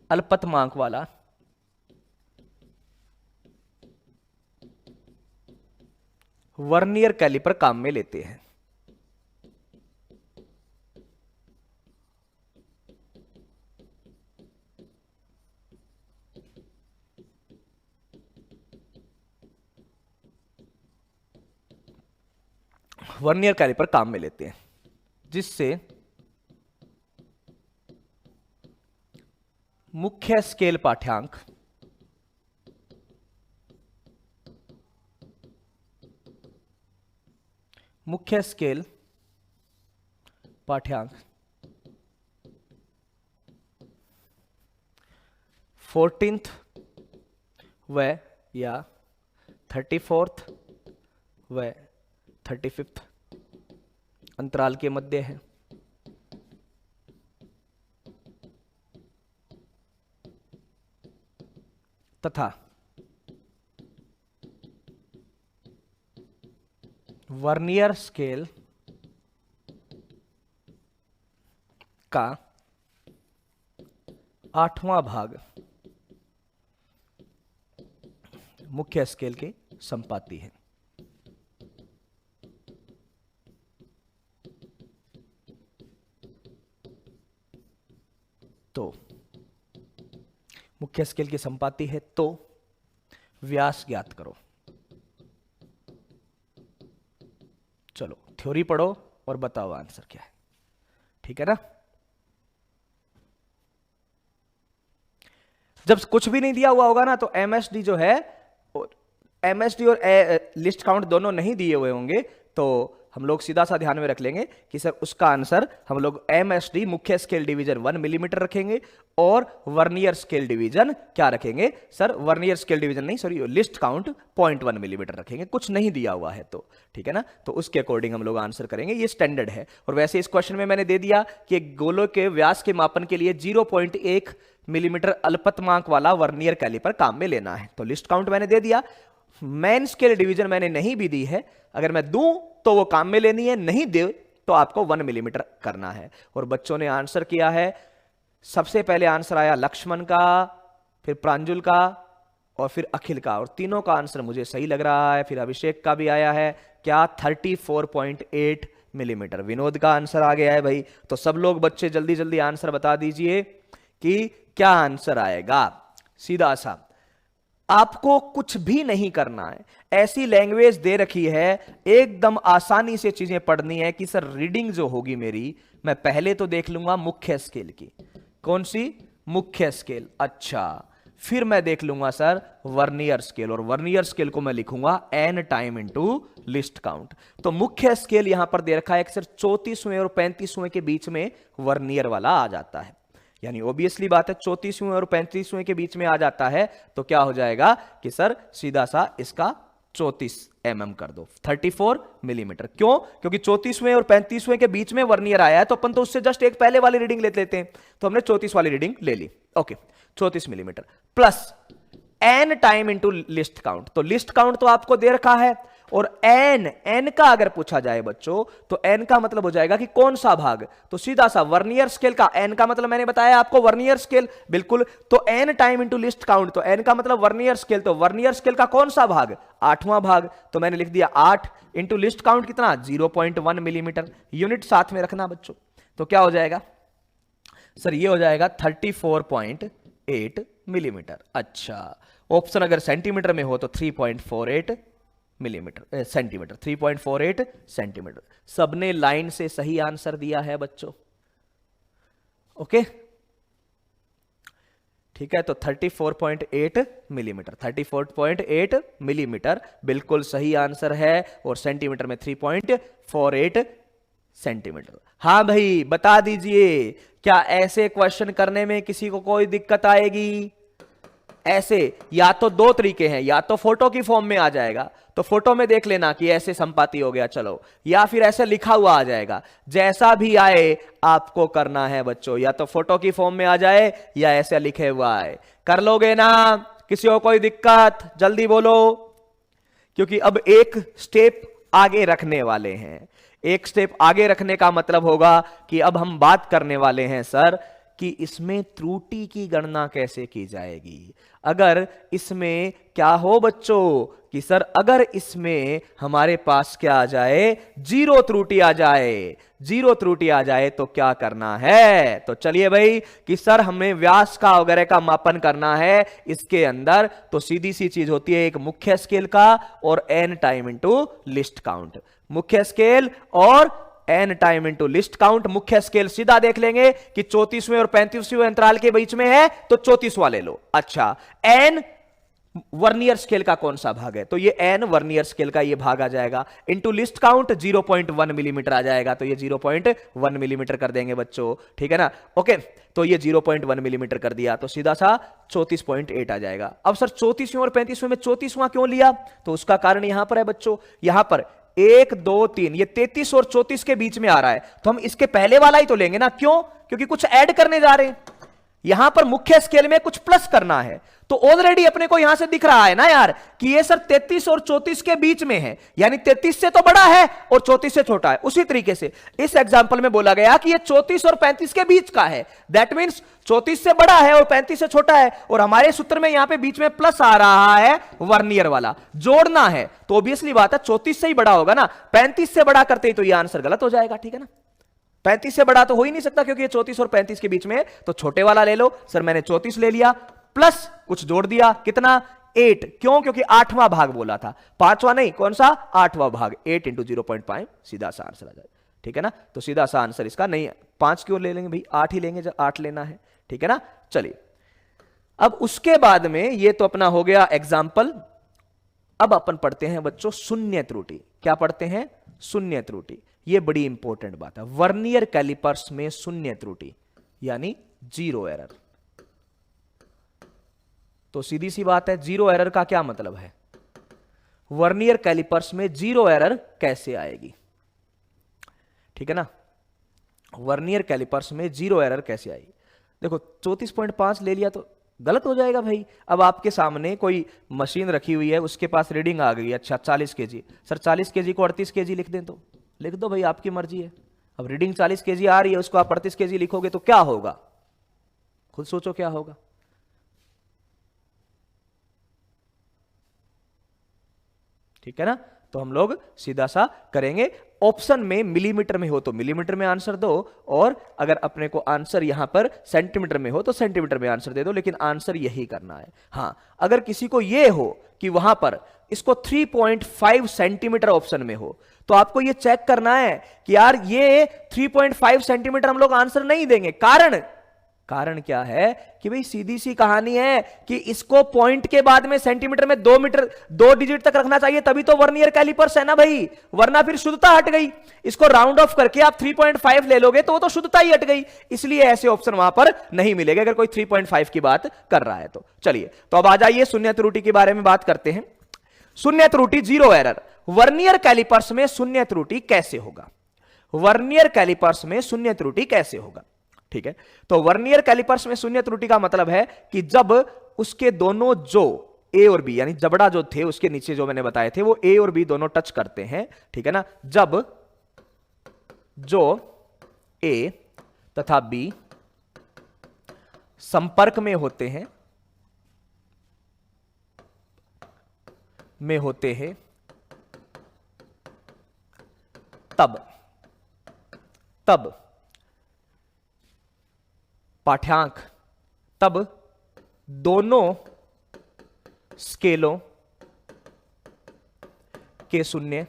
अल्पतमांक वाला वर्नियर कैलिपर काम में लेते हैं। वर्नियर कैलिपर काम में लेते हैं जिससे मुख्य स्केल पाठ्यांक मुख्य स्केल पाठ्यांक 14th व या 34th व 35th अंतराल के मध्य है। तथा वर्नियर स्केल का 8वां भाग मुख्य स्केल के संपाती है। तो मुख्य स्केल की संपाती है तो व्यास ज्ञात करो। चलो थ्योरी पढ़ो और बताओ आंसर क्या है, ठीक है ना। जब कुछ भी नहीं दिया हुआ होगा ना तो एमएसडी जो है, एमएसडी और लिस्ट काउंट दोनों नहीं दिए हुए होंगे तो हम लोग सीधा सा ध्यान में रख लेंगे कि सर उसका आंसर हम लोग एमएसडी मुख्य स्केल डिवीजन 1 मिलीमीटर रखेंगे और वर्नियर स्केल डिवीजन क्या रखेंगे सर, वर्नियर स्केल डिवीजन नहीं सॉरी लिस्ट काउंट 0.1 मिलीमीटर रखेंगे, कुछ नहीं दिया हुआ है तो, ठीक है ना। तो उसके अकॉर्डिंग हम लोग आंसर करेंगे, ये स्टैंडर्ड है। और वैसे इस क्वेश्चन में मैंने दे दिया कि एक गोलों के व्यास के मापन के लिए 0.1 मिलीमीटर अल्पतमांक वाला वर्नियर कैलिपर काम में लेना है, तो लिस्ट काउंट मैंने दे दिया। मेन स्केल डिवीजन मैंने नहीं भी दी है, अगर मैं दूं तो वो काम में लेनी है, नहीं दे तो आपको 1 मिलीमीटर करना है। और बच्चों ने आंसर किया है, सबसे पहले आंसर आया लक्ष्मण का, फिर प्रांजुल का और फिर अखिल का, और तीनों का आंसर मुझे सही लग रहा है। फिर अभिषेक का भी आया है क्या, 34.8 मिलीमीटर। विनोद का आंसर आ गया है भाई। तो सब लोग बच्चे जल्दी जल्दी आंसर बता दीजिए कि क्या आंसर आएगा। सीधा सा, आपको कुछ भी नहीं करना है, ऐसी लैंग्वेज दे रखी है, एकदम आसानी से चीजें पढ़नी है कि सर रीडिंग जो होगी मेरी, मैं पहले तो देख लूंगा मुख्य स्केल की। कौन सी? मुख्य स्केल। अच्छा, फिर मैं देख लूंगा सर वर्नियर स्केल, और वर्नियर स्केल को मैं लिखूंगा n time into least count. तो मुख्य स्केल यहां पर दे रखा है कि सर 34वें और 35वें के बीच में वर्नियर वाला आ जाता है, यानी ओबियसली बात है 34वें और 35वें के बीच में आ जाता है, तो क्या हो जाएगा कि सर सीधा सा इसका 34 mm कर दो, 34 मिलीमीटर। क्यों? क्योंकि 34वें और 35वें के बीच में वर्नियर आया है, तो अपन तो उससे जस्ट एक पहले वाली रीडिंग ले लेते हैं, तो हमने 34 वाली रीडिंग ले ली। Okay, 34 millimetre plus n time into least count. तो लिस्ट काउंट तो आपको दे रखा है, और n का अगर पूछा जाए बच्चों, तो n का मतलब हो जाएगा कि कौन सा भाग। तो सीधा सा वर्नियर स्केल का n का मतलब मैंने बताया आपको वर्नियर स्केल, बिल्कुल। तो n time into least count, तो n का मतलब वर्नियर स्केल, तो वर्नियर स्केल का कौन सा भाग? 8वां भाग। तो मैंने लिख दिया 8 इंटू लिस्ट काउंट कितना? 0.1 मिलीमीटर। यूनिट साथ में रखना बच्चों। तो क्या हो जाएगा सर? ये हो जाएगा 34.8 मिलीमीटर। अच्छा, ऑप्शन अगर सेंटीमीटर में हो तो 3.48 मिलीमीटर सेंटीमीटर, 3.48 सेंटीमीटर। सबने लाइन से सही आंसर दिया है बच्चों। ओके, ठीक है। तो 34.8 मिलीमीटर, 34.8 मिलीमीटर बिल्कुल सही आंसर है, और सेंटीमीटर में 3.48 सेंटीमीटर। हाँ भाई, बता दीजिए, क्या ऐसे क्वेश्चन करने में किसी को कोई दिक्कत आएगी? ऐसे या तो दो तरीके हैं, या तो फोटो की फॉर्म में आ जाएगा, तो फोटो में देख लेना कि ऐसे संपाति हो गया, चलो, या फिर ऐसे लिखा हुआ आ जाएगा। जैसा भी आए आपको करना है बच्चों, या तो फोटो की फॉर्म में आ जाए या ऐसे लिखे हुआ आए। कर लोगे ना? किसी को कोई दिक्कत? जल्दी बोलो, क्योंकि अब एक स्टेप आगे रखने वाले हैं। एक स्टेप आगे रखने का मतलब होगा कि अब हम बात करने वाले हैं सर कि इसमें त्रुटि की गणना कैसे की जाएगी। अगर इसमें क्या हो बच्चों कि सर अगर इसमें हमारे पास क्या आ जाए, जीरो त्रुटि आ जाए, जीरो त्रुटि आ जाए तो क्या करना है? तो चलिए भाई कि सर हमें व्यास का वगैरह का मापन करना है इसके अंदर, तो सीधी सी चीज होती है एक मुख्य स्केल का और n time into least count. मुख्य स्केल और n time into least count. मुख्य स्केल सीधा देख लेंगे कि 34वें और 35वें अंतराल के बीच में है, तो 34 वाले लो। अच्छा, n वर्नियर स्केल का कौन सा भाग है? तो ये n वर्नियर स्केल का ये भाग आ जाएगा, इनटू लिस्ट काउंट 0.1 मिलीमीटर आ जाएगा, तो ये 0.1 मिलीमीटर कर देंगे बच्चों, ठीक है ना? ओके, तो ये 0.1 मिलीमीटर कर दिया, तो सीधा सा 34.8 आ जाएगा। अब सर 34वें और 35वें में 34वां क्यों लिया? तो उसका कारण यहां पर है बच्चों, यहां पर 1 2 3 ये 33 और 34 के बीच में आ रहा है, तो हम इसके पहले वाला ही तो लेंगे ना। क्यों? क्योंकि कुछ ऐड करने जा रहे हैं, यहां पर मुख्य स्केल में कुछ प्लस करना है। तो ऑलरेडी अपने को यहां से दिख रहा है ना यार कि ये सर 33 और 34 के बीच में है, यानी 33 से तो बड़ा है और 34 से छोटा है। उसी तरीके से इस एग्जांपल में बोला गया कि ये 34 और 35 के बीच का है, दैट मींस 34 से बड़ा है और 35 से छोटा है, और हमारे सूत्र में यहां पे बीच में प्लस आ रहा है, वर्नियर वाला जोड़ना है, तो ऑब्वियसली बात है 34 से ही बड़ा होगा ना। 35 से बड़ा करते ही तो ये आंसर गलत हो जाएगा, ठीक है ना? 35 से बड़ा तो हो ही नहीं सकता क्योंकि ये 34 और 35 के बीच में है, तो छोटे वाला ले लो। सर मैंने 34 ले लिया, प्लस कुछ जोड़ दिया, कितना? 8। क्यों? क्योंकि 8वां भाग बोला था, 5वां नहीं, कौन सा? 8वां भाग। 8 इंटू 0.5 सीधा सा आंसर आ जाए, ठीक है ना? तो सीधा सा आंसर इसका नहीं है, 5 क्यों ले लेंगे भाई, 8 ही लेंगे जब 8 लेना है, ठीक है ना? चलिए, अब उसके बाद में ये तो अपना हो गया एग्जाम्पल। अब अपन पढ़ते हैं बच्चों शून्य त्रुटि। क्या पढ़ते हैं? शून्य त्रुटि। ये बड़ी इंपॉर्टेंट बात है, वर्नियर कैलिपर्स में शून्य त्रुटि यानी जीरो एरर। तो सीधी सी बात है, जीरो एरर का क्या मतलब है? वर्नियर कैलिपर्स में जीरो एरर कैसे आएगी, ठीक है ना? वर्नियर कैलिपर्स में जीरो एरर कैसे आएगी? देखो 34.5 ले लिया तो गलत हो जाएगा भाई। अब आपके सामने कोई मशीन रखी हुई है, उसके पास रीडिंग आ गई, अच्छा 40 केजी, सर 40 केजी को 38 केजी लिख दें तो लिख दो भाई, आपकी मर्जी है। अब रीडिंग 40 केजी आ रही है, उसको आप 38 केजी लिखोगे तो क्या होगा? खुद सोचो क्या होगा। ठीक है ना। तो हम लोग सीधा सा करेंगे, ऑप्शन में मिलीमीटर में हो तो मिलीमीटर में आंसर दो, और अगर अपने को आंसर यहां पर सेंटीमीटर में हो तो सेंटीमीटर में आंसर दे दो, लेकिन आंसर यही करना है। हां, अगर किसी को यह हो कि वहां पर इसको 3.5 सेंटीमीटर ऑप्शन में हो, तो आपको यह चेक करना है कि यार ये 3.5 सेंटीमीटर हम लोग आंसर नहीं देंगे। कारण क्या है कि भाई सीधी सी कहानी है कि इसको पॉइंट के बाद में सेंटीमीटर में 2 डिजिट तक रखना चाहिए, तभी तो वर्नियर कैलिपर्स है ना भाई, वरना फिर शुद्धता हट गई। इसको राउंड ऑफ करके आप 3.5 ले लोगे तो वो तो शुद्धता ही हट गई, इसलिए ऐसे ऑप्शन वहां पर नहीं मिलेगा अगर कोई 3.5 की बात कर रहा है तो। चलिए, तो अब आ जाइए शून्य त्रुटि के बारे में बात करते हैं। शून्य त्रुटि, जीरो एरर, वर्नियर कैलिपर्स में शून्य त्रुटि कैसे होगा? वर्नियर कैलिपर्स में शून्य त्रुटि कैसे होगा? ठीक है, तो वर्नियर कैलिपर्स में शून्य त्रुटि का मतलब है कि जब उसके दोनों जो ए और बी, यानी जबड़ा जो थे उसके नीचे जो मैंने बताए थे, वो ए और बी दोनों टच करते हैं, ठीक है ना, जब जो ए तथा बी संपर्क में होते हैं तब पाठ्यांक, तब दोनों स्केलों के शून्य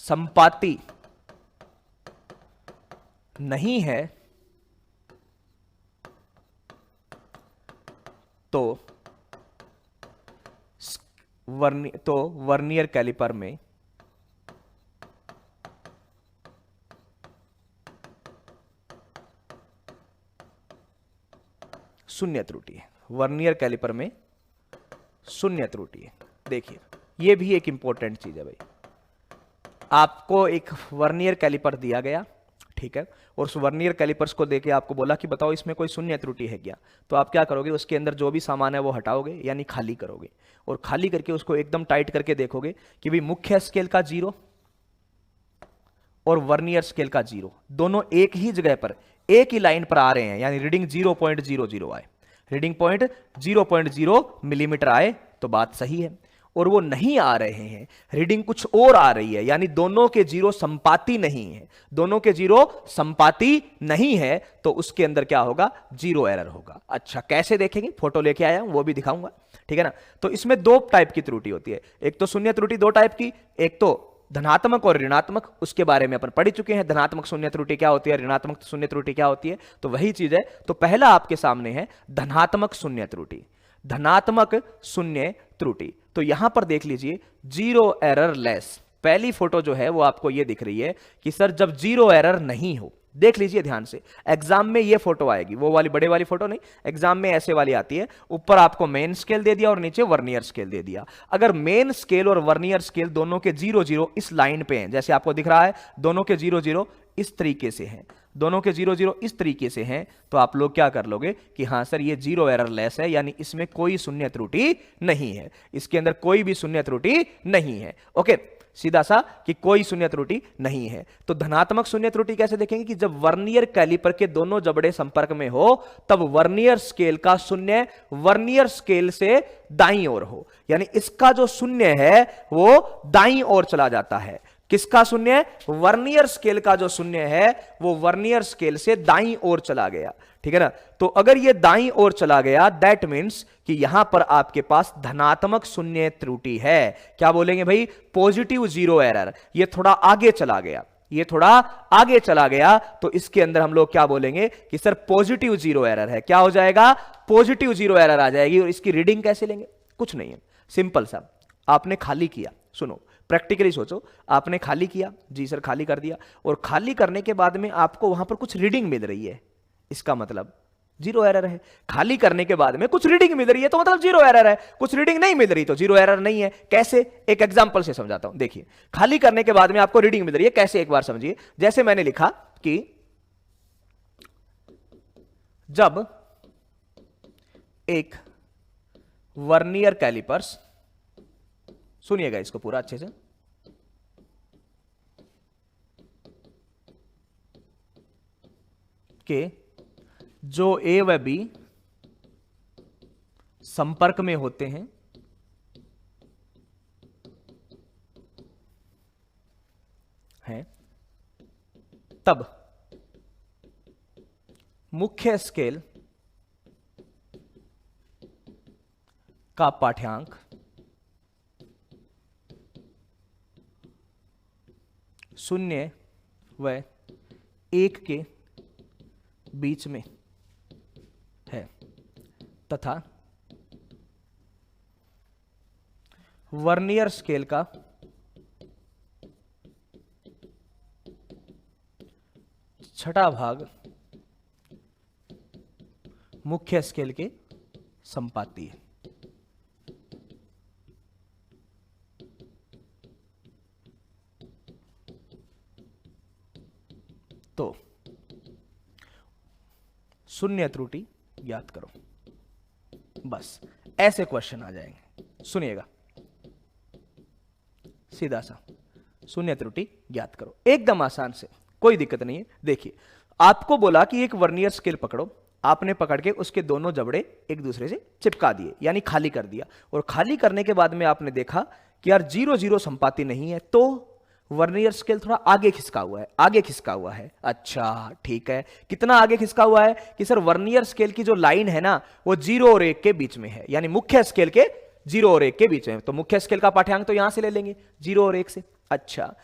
संपाती नहीं है, तो वर्नियर कैलिपर में शून्य त्रुटि है। वर्नियर कैलिपर में शून्य त्रुटि है। देखिए, यह भी एक इंपॉर्टेंट चीज है भाई। आपको एक वर्नियर कैलिपर दिया गया, ठीक है, और उस वर्नियर कैलिपर्स को देके आपको बोला कि बताओ इसमें कोई शून्य त्रुटि है क्या? तो आप क्या करोगे, उसके अंदर जो भी सामान है वो हटाओगे, यानी खाली करोगे, और खाली करके उसको एकदम टाइट करके देखोगे कि भाई मुख्य स्केल का 0 और वर्नियर स्केल का 0 दोनों एक ही जगह पर एक ही लाइन पर आ रहे हैं, यानी रीडिंग 0.00 आए, रीडिंग पॉइंट 0.0 मिलीमीटर आए तो बात सही है। और वो नहीं आ रहे हैं, रीडिंग कुछ और आ रही है, यानी दोनों के 0 संपाती नहीं है, दोनों के 0 संपाती नहीं है, तो उसके अंदर क्या होगा, 0 एरर होगा। अच्छा, कैसे देखेंगे? फोटो लेके आया हूं, वो भी दिखाऊंगा, ठीक है ना। तो इसमें 2 टाइप की त्रुटि होती है, एक तो शून्य त्रुटि 2 टाइप की, एक तो धनात्मक और ऋणात्मक, उसके बारे में अपन पढ़ चुके हैं। धनात्मक शून्य त्रुटि क्या होती है, ऋणात्मक शून्य त्रुटि क्या होती है, तो वही चीज है। तो पहला आपके सामने है धनात्मक शून्य त्रुटि। धनात्मक शून्य त्रुटि, तो यहां पर देख लीजिए, 0 एरर लेस। पहली फोटो जो है वो आपको ये दिख रही है कि सर जब 0 एरर नहीं हो, देख लीजिए ध्यान से, एग्जाम में ये फोटो आएगी, वो वाली बड़े वाली फोटो नहीं, एग्जाम में ऐसे वाली आती है, ऊपर आपको मेन स्केल दे दिया और नीचे वर्नियर स्केल दे दिया। अगर मेन स्केल और वर्नियर स्केल दोनों के 0.0 इस लाइन पे हैं, जैसे आपको दिख रहा है, दोनों के 0.0 इस तरीके से हैं, दोनों के 0.0 इस तरीके से हैं, तो आप लोग क्या कर लोगे कि हां सर ये 0 एरर लेस है, यानी इसमें कोई शून्य त्रुटि नहीं है, इसके अंदर कोई भी शून्य त्रुटि नहीं है। ओके, सीधा सा कि कोई शून्य त्रुटि नहीं है। तो धनात्मक शून्य त्रुटि कैसे देखेंगे कि जब वर्नियर कैलिपर के दोनों जबड़े संपर्क में हो, तब वर्नियर स्केल का शून्य वर्नियर स्केल से दाईं ओर हो, यानी इसका जो शून्य है वो दाईं ओर चला जाता है। किसका शून्य? वर्नियर स्केल का जो शून्य है वो वर्नियर स्केल से दाईं ओर चला गया, ठीक है ना। तो अगर ये दाईं ओर चला गया, दैट मीन्स कि यहां पर आपके पास धनात्मक शून्य त्रुटि है। क्या बोलेंगे भाई? Positive 0 error. ये थोड़ा आगे चला गया, ये थोड़ा आगे चला गया, तो इसके अंदर हम लोग क्या बोलेंगे कि सर पॉजिटिव 0 एरर है। क्या हो जाएगा? पॉजिटिव 0 एरर आ जाएगी। और इसकी रीडिंग कैसे लेंगे? कुछ नहीं है, सिंपल सा, आपने खाली किया, सुनो प्रैक्टिकली सोचो, आपने खाली किया, जी सर खाली कर दिया, और खाली करने के बाद में आपको वहां पर कुछ रीडिंग मिल रही है, इसका मतलब 0 एरर है। खाली करने के बाद में कुछ रीडिंग मिल रही है तो मतलब 0 एरर है, कुछ रीडिंग नहीं मिल रही तो 0 एरर नहीं है। कैसे? एक एग्जांपल से समझाता हूं। देखिए, खाली करने के बाद में आपको रीडिंग मिल रही है, कैसे एक बार समझिए। जैसे मैंने लिखा कि जब एक वर्नियर कैलिपर्स, सुनिएगा इसको पूरा अच्छे से, के जो ए व बी संपर्क में होते हैं, तब मुख्य स्केल का पाठ्यांक शून्य व 1 के बीच में है तथा वर्नियर स्केल का छठा भाग मुख्य स्केल के संपाती है। तो शून्य त्रुटि ज्ञात करो, बस ऐसे क्वेश्चन आ जाएंगे। सुनिएगा, सीधा सा शून्य त्रुटि ज्ञात करो, एकदम आसान से, कोई दिक्कत नहीं है। देखिए, आपको बोला कि एक वर्नियर स्केल पकड़ो, आपने पकड़ के उसके दोनों जबड़े एक दूसरे से चिपका दिए, यानी खाली कर दिया, और खाली करने के बाद में आपने देखा कि यार 0 0 संपाती नहीं है, तो वर्नियर स्केल थोड़ा आगे खिसका हुआ है, आगे खिसका हुआ है। अच्छा ठीक है, कितना आगे खिसका हुआ है कि सर वर्नियर स्केल की जो लाइन है ना वो 0 और 1 के बीच में है, यानी मुख्य स्केल के 0 और 1 के बीच में। तो मुख्य स्केल का पाठ्यांक तो यहां से ले लेंगे 0 और 1 से। अच्छा,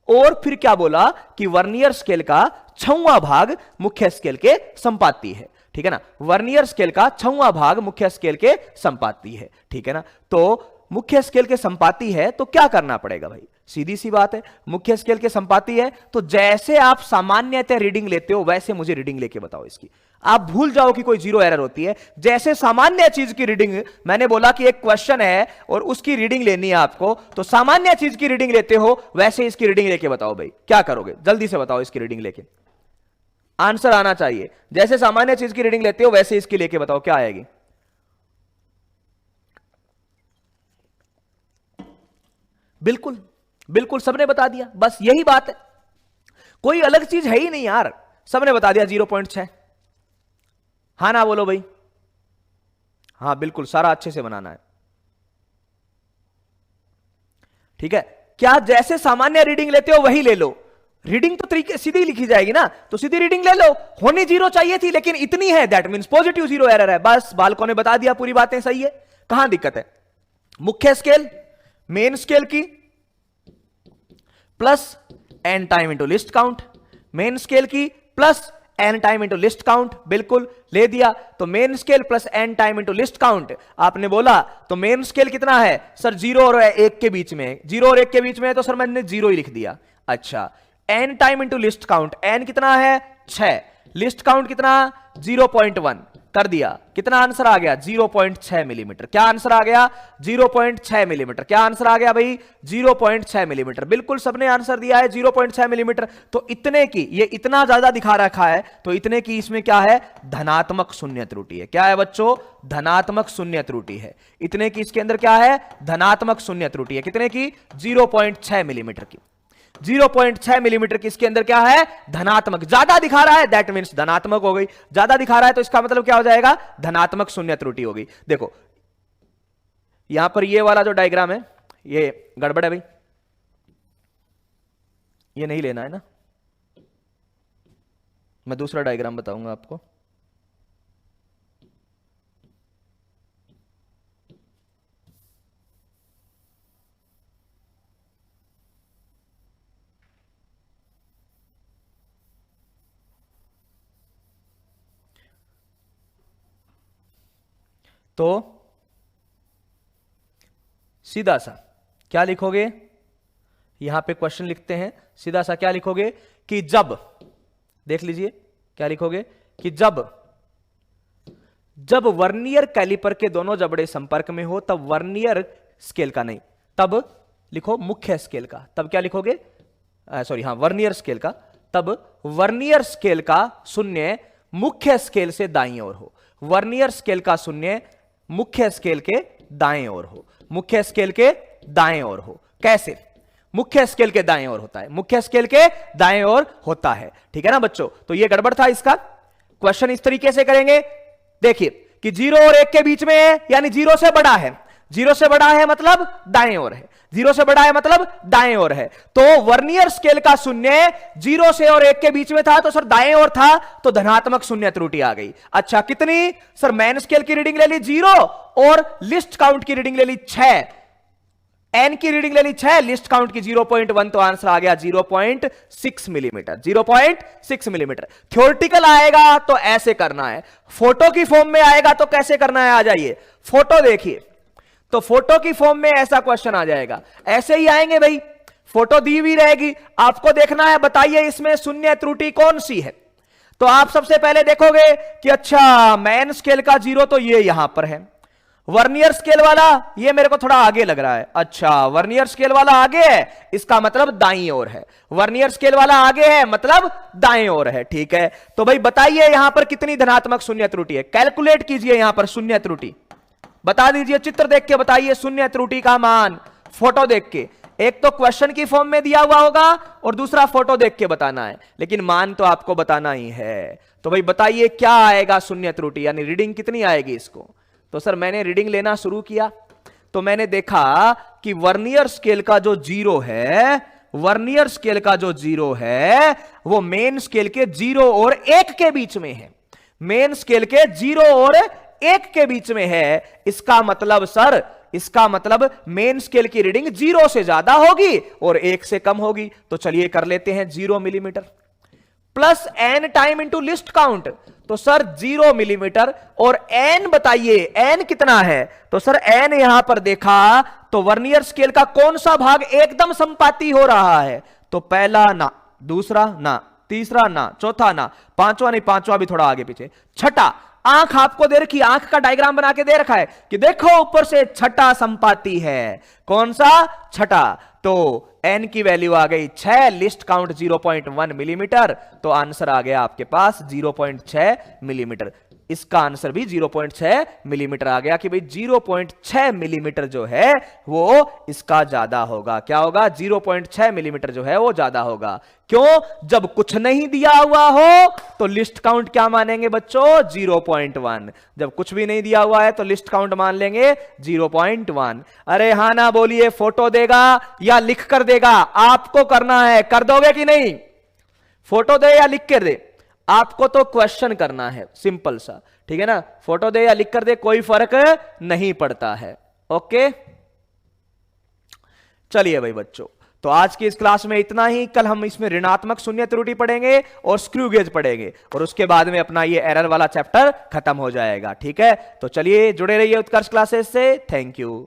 और फिर क्या बोला कि वर्नियर स्केल का 6वां भाग मुख्य स्केल के संपाती है, ठीक है ना। वर्नियर स्केल का 6वां भाग मुख्य स्केल के संपाती है, ठीक है ना। तो मुख्य स्केल के संपाती है तो क्या करना पड़ेगा भाई, सीधी सी बात है, मुख्य स्केल के संपाती है तो जैसे आप सामान्यतः रीडिंग लेते हो वैसे मुझे रीडिंग लेके बताओ इसकी। आप भूल जाओ कि कोई 0 एरर होती है, जैसे सामान्य चीज की रीडिंग, मैंने बोला कि एक क्वेश्चन है और उसकी रीडिंग लेनी है आपको, तो सामान्य चीज की रीडिंग लेते हो वैसे इसकी रीडिंग लेके बताओ भाई, क्या करोगे जल्दी से बताओ। इसकी रीडिंग लेके आंसर आना चाहिए, जैसे सामान्य चीज की रीडिंग लेते हो वैसे इसकी लेके बताओ, क्या आएगी। बिल्कुल बिल्कुल, सबने बता दिया, बस यही बात है, कोई अलग चीज है ही नहीं यार, सबने बता दिया 0.6। हाँ ना बोलो भाई, हाँ बिल्कुल, सारा अच्छे से बनाना है, ठीक है। क्या जैसे सामान्य रीडिंग लेते हो वही ले लो, रीडिंग तो तरीके सीधी लिखी जाएगी ना, तो सीधी रीडिंग ले लो। होनी 0 चाहिए थी लेकिन इतनी है, दैट मींस पॉजिटिव 0 एरर है, बस बालकों ने बता दिया, पूरी बातें सही है, कहां दिक्कत है। मुख्य स्केल मेन स्केल की plus n time into least count, main scale की plus n time into least count, बिल्कुल ले दिया। तो main scale plus n time into least count आपने बोला, तो मेन स्केल कितना है सर 0 और 1 के बीच में, 0 और 1 के बीच में है तो सर मैंने 0 ही लिख दिया। अच्छा, n time into least count, n कितना है 6, लिस्ट काउंट कितना 0.1 कर दिया, कितना आंसर आ गया 0.6 मिलीमीटर। क्या आंसर आ गया 0.6 मिलीमीटर। क्या आंसर आ गया भाई 0.6 मिलीमीटर, बिल्कुल सबने आंसर दिया है 0.6 मिलीमीटर। तो इतने की, ये इतना ज्यादा दिखा रखा है तो इतने की इसमें क्या है, धनात्मक शून्य त्रुटि है। क्या है बच्चों, धनात्मक शून्य त्रुटि है। इतने की इसके अंदर क्या है, धनात्मक शून्य त्रुटि है। कितने की 0.6 मिलीमीटर की, 0.6 मिलीमीटर की इसके अंदर क्या है, धनात्मक। ज्यादा दिखा रहा है दैट मींस धनात्मक हो गई, ज्यादा दिखा रहा है तो इसका मतलब क्या हो जाएगा, धनात्मक शून्य त्रुटि होगी। देखो यहां पर ये वाला जो डायग्राम है ये गड़बड़ है भाई, ये नहीं लेना है ना, मैं दूसरा डायग्राम बताऊंगा आपको। तो सीधा सा क्या लिखोगे, यहां पे क्वेश्चन लिखते हैं, सीधा सा क्या लिखोगे कि जब, देख लीजिए क्या लिखोगे कि जब वर्नियर कैलिपर के दोनों जबड़े संपर्क में हो तब वर्नियर स्केल का नहीं, तब लिखो मुख्य स्केल का, तब क्या लिखोगे, सॉरी हाँ वर्नियर स्केल का, तब वर्नियर स्केल का शून्य मुख्य स्केल से दाईं ओर हो। वर्नियर स्केल का शून्य मुख्य स्केल के दाएं ओर हो, मुख्य स्केल के दाएं ओर हो। कैसे, मुख्य स्केल के दाएं ओर होता है, मुख्य स्केल के दाएं ओर होता है, ठीक है ना बच्चों। तो ये गड़बड़ था इसका, क्वेश्चन इस तरीके से करेंगे, देखिए कि 0 और 1 के बीच में है यानी 0 से बड़ा है, 0 से बड़ा है मतलब दाएं ओर है, जीरो से बड़ा है मतलब दाएं ओर है। तो वर्नियर स्केल का शून्य 0 से और 1 के बीच में था, तो सर दाएं ओर था, तो धनात्मक शून्य त्रुटि आ गई। अच्छा कितनी? सर मेन स्केल की रीडिंग ले ली 0 और लिस्ट काउंट की रीडिंग ले ली 6, एन की रीडिंग ले ली 6, लिस्ट काउंट की 0.1, तो आंसर आ गया 0.6 मिलीमीटर। 0.6 मिलीमीटर। थ्योरेटिकल आएगा तो ऐसे करना है, फोटो की फॉर्म में आएगा तो कैसे करना है, आ जाइए फोटो देखिए। तो फोटो की फॉर्म में ऐसा क्वेश्चन आ जाएगा, ऐसे ही आएंगे भाई, फोटो दी हुई रहेगी, आपको देखना है बताइए इसमें शून्य त्रुटि कौन सी है। तो आप सबसे पहले देखोगे कि अच्छा मेन स्केल का 0 तो ये यहां पर है, वर्नियर स्केल वाला ये मेरे को थोड़ा आगे लग रहा है, अच्छा वर्नियर स्केल वाला आगे है, इसका मतलब दाईं ओर है, वर्नियर स्केल वाला आगे है मतलब दाएं ओर है, ठीक है। तो भाई बताइए यहां पर कितनी धनात्मक शून्य त्रुटि है, कैलकुलेट कीजिए यहां पर शून्य त्रुटि, बता दीजिए, चित्र देख के बताइए शून्य त्रुटि का मान, फोटो देख के। एक तो क्वेश्चन की फॉर्म में दिया हुआ होगा और दूसरा फोटो देख के बताना है, लेकिन मान तो आपको बताना ही है। तो भाई बताइए क्या आएगा शून्य त्रुटि, यानी रीडिंग कितनी आएगी इसको। तो सर मैंने रीडिंग लेना शुरू किया तो मैंने देखा कि वर्नियर स्केल का जो 0 है, वर्नियर स्केल का जो 0 है वो मेन स्केल के 0 और 1 के बीच में है, मेन स्केल के 0 और 1 के बीच में है। इसका मतलब सर, इसका मतलब मेन स्केल की रीडिंग 0 से ज्यादा होगी और 1 से कम होगी। तो चलिए कर लेते हैं 0 millimetre plus N time into least count. तो सर 0 मिलीमीटर और एन बताइए, एन कितना है। तो सर एन यहां पर देखा तो वर्नियर स्केल का कौन सा भाग एकदम संपाती हो रहा है, तो पहला ना, दूसरा ना, तीसरा ना, चौथा ना, पांचवा नहीं, पांचवा भी थोड़ा आगे पीछे, छठा। आंख आपको दे रखी, आंख का डायग्राम बना के दे रखा है कि देखो ऊपर से छठा संपाती है, कौन सा, छठा। तो एन की वैल्यू आ गई 6, लिस्ट काउंट 0.1 मिलीमीटर, तो आंसर आ गया आपके पास 0.6 मिलीमीटर। इसका आंसर भी 0.6 मिलीमीटर आ गया कि भाई 0.6 मिलीमीटर जो है वो इसका ज्यादा होगा। क्या होगा, 0.6 मिलीमीटर जो है वो ज्यादा होगा। क्यों, जब कुछ नहीं दिया हुआ हो तो लिस्ट काउंट क्या मानेंगे बच्चों, 0.1। जब कुछ भी नहीं दिया हुआ है तो लिस्ट काउंट मान लेंगे 0.1। अरे हाँ ना बोलिए, फोटो देगा या लिख कर देगा, आपको करना है, कर दोगे कि नहीं, फोटो दे या लिख कर दे, आपको तो क्वेश्चन करना है, सिंपल सा, ठीक है ना। फोटो दे या लिख कर दे कोई फर्क नहीं पड़ता है। ओके चलिए भाई बच्चों, तो आज की इस क्लास में इतना ही। कल हम इसमें ऋणात्मक शून्य त्रुटि पढ़ेंगे और स्क्रू गेज पढ़ेंगे और उसके बाद में अपना ये एरर वाला चैप्टर खत्म हो जाएगा, ठीक है। तो चलिए जुड़े रहिए उत्कर्ष क्लासेस से। Thank you.